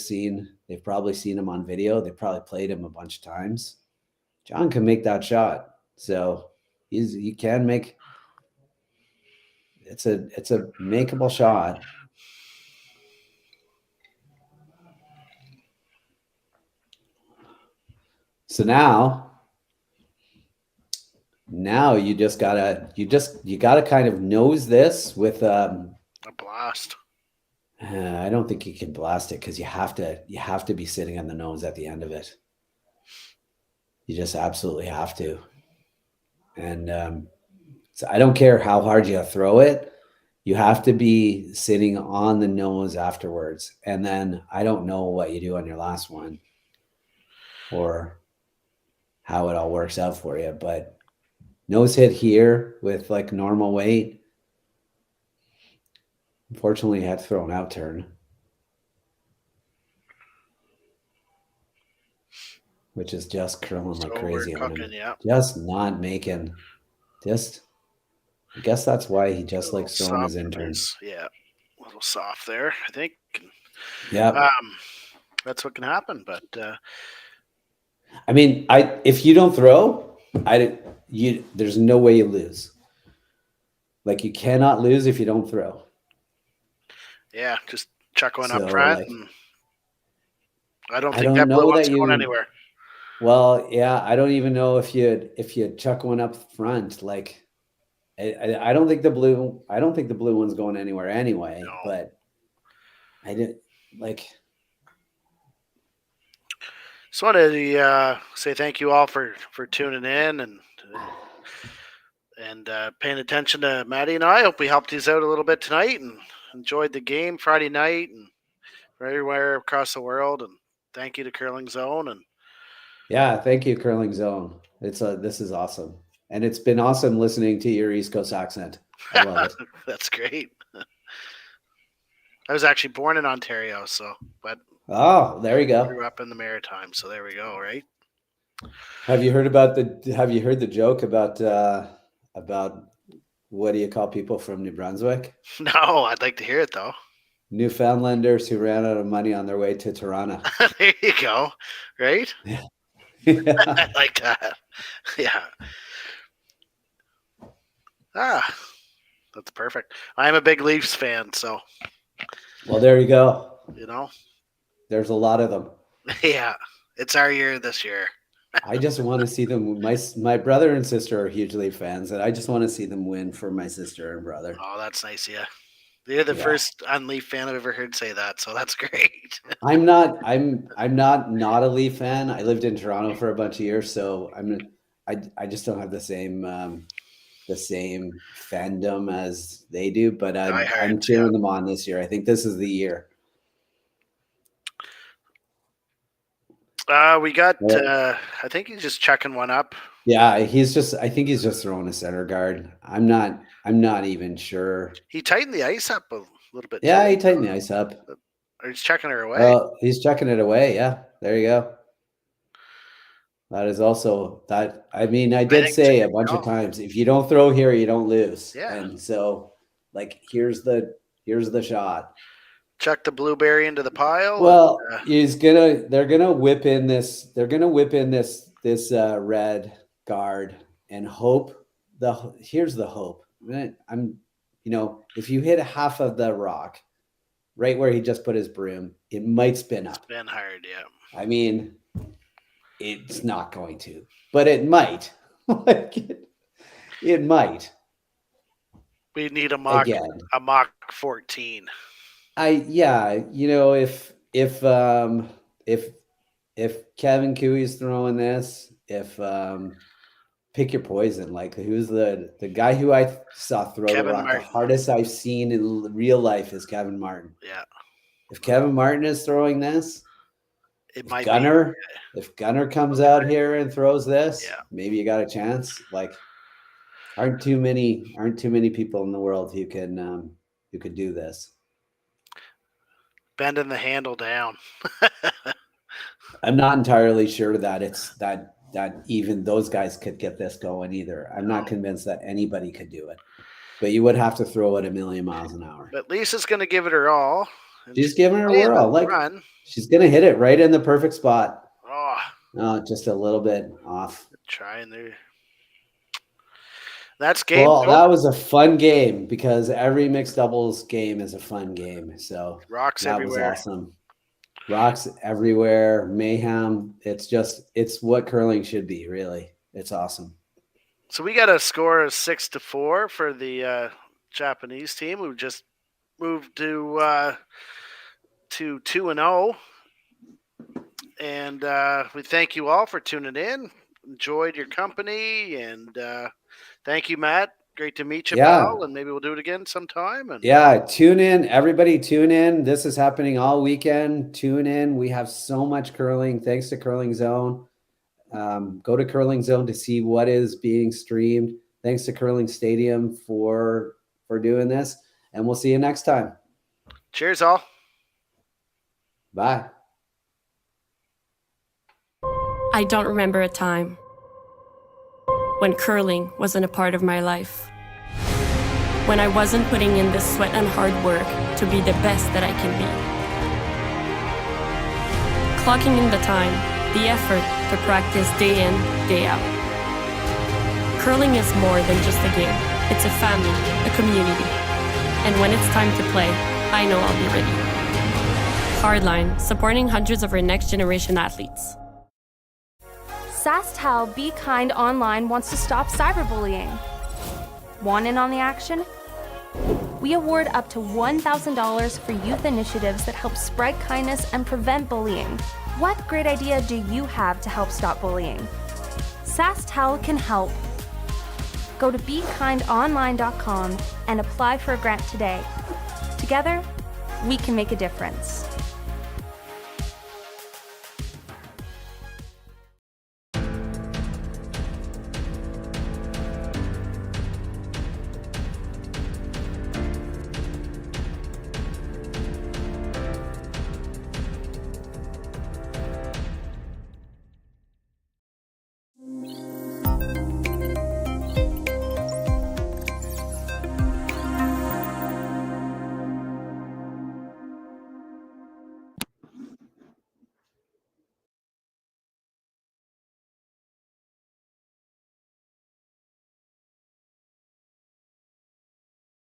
probably seen him on video. They probably played him a bunch of times. John can make that shot. So he can make, it's a makeable shot. So now you gotta kind of nose this with a blast. I don't think you can blast it because you have to be sitting on the nose at the end of it. You just absolutely have to. And so I don't care how hard you throw it. You have to be sitting on the nose afterwards. And then I don't know what you do on your last one or how it all works out for you, but nose hit here with like normal weight. Unfortunately, you had to throw an out turn, which is just curling like crazy on him. Yeah. Just not making. I guess that's why he just likes throwing his interns. Yeah, a little soft there, I think. Yeah. That's what can happen, but. I mean, if you don't throw, there's no way you lose. Like you cannot lose if you don't throw. Yeah, just chuck one up front. Like, and I don't think that blue one's going anywhere. Well, yeah, I don't even know if you chuck one up front. Like, I don't think the blue one's going anywhere anyway. No. But I didn't like. Just wanted to say thank you all for tuning in and paying attention to Maddie and I. Hope we helped you out a little bit tonight and enjoyed the game Friday night and everywhere across the world. And thank you to Curling Zone. And yeah, thank you, Curling Zone. This is awesome, and it's been awesome listening to your East Coast accent. I love it. That's great. I was actually born in Ontario, but. Oh, there you go. Grew up in the Maritime, so there we go, right? Have you heard the joke about what do you call people from New Brunswick? No, I'd like to hear it though. Newfoundlanders who ran out of money on their way to Toronto. There you go. Right? Yeah. I like that. Yeah. That's perfect. I'm a big Leafs fan, so. Well, there you go. You know? There's a lot of them. Yeah. It's our year this year. I just want to see them. My brother and sister are huge Leaf fans, and I just want to see them win for my sister and brother. Oh, that's nice, yeah. You're the first un-Leaf fan I've ever heard say that, so that's great. I'm not a Leaf fan. I lived in Toronto for a bunch of years, so I just don't have the same fandom as they do. But I'm cheering them on this year. I think this is the year. We got. I think he's just checking one up. Yeah, I think he's just throwing a center guard. I'm not even sure. He tightened the ice up a little bit. Yeah, he tightened the ice up. Or he's checking her away. Well, he's checking it away. Yeah, there you go. That is also that. I mean, I did say a bunch of times, if you don't throw here, you don't lose. Yeah. And so, like, here's the shot. Chuck the blueberry into the pile. Well, they're gonna whip in this red guard and hope. Here's the hope. If you hit half of the rock, right where he just put his broom, it might spin up. Spin hard, yeah. I mean, it's not going to, but it might. It might. We need a mock 14. If Kevin Cooey's throwing this, pick your poison. Like, who's the guy who I saw throw the rock the hardest I've seen in real life is Kevin Martin. Yeah. If Kevin Martin is throwing this, it might if Gunner comes out here and throws this, maybe you got a chance. Like, aren't too many people in the world who could do this. Bending the handle down. I'm not entirely sure that it's that even those guys could get this going either. I'm not convinced that anybody could do it, but you would have to throw it 1,000,000 miles an hour. But Lisa's going to give it her all. She's giving her whirl. Like, she's going to hit it right in the perfect spot. Oh. No, just a little bit off. Trying there. That's game. Well, that was a fun game because every mixed doubles game is a fun game. So rocks that everywhere. Was awesome. Rocks everywhere, mayhem. It's what curling should be, really. It's awesome. So we got a score of 6-4 for the Japanese team who just moved to 2-0. And we thank you all for tuning in. Enjoyed your company, and thank you, Matt. Great to meet you, pal, and maybe we'll do it again sometime. And tune in. Everybody tune in. This is happening all weekend. Tune in. We have so much curling. Thanks to Curling Zone. Go to Curling Zone to see what is being streamed. Thanks to Curling Stadium for doing this. And we'll see you next time. Cheers, all. Bye. I don't remember a time when curling wasn't a part of my life. When I wasn't putting in the sweat and hard work to be the best that I can be. Clocking in the time, the effort to practice day in, day out. Curling is more than just a game. It's a family, a community. And when it's time to play, I know I'll be ready. Hardline, supporting hundreds of our next generation athletes. SaskTel Be Kind Online wants to stop cyberbullying. Want in on the action? We award up to $1,000 for youth initiatives that help spread kindness and prevent bullying. What great idea do you have to help stop bullying? SaskTel can help. Go to BeKindOnline.com and apply for a grant today. Together, we can make a difference.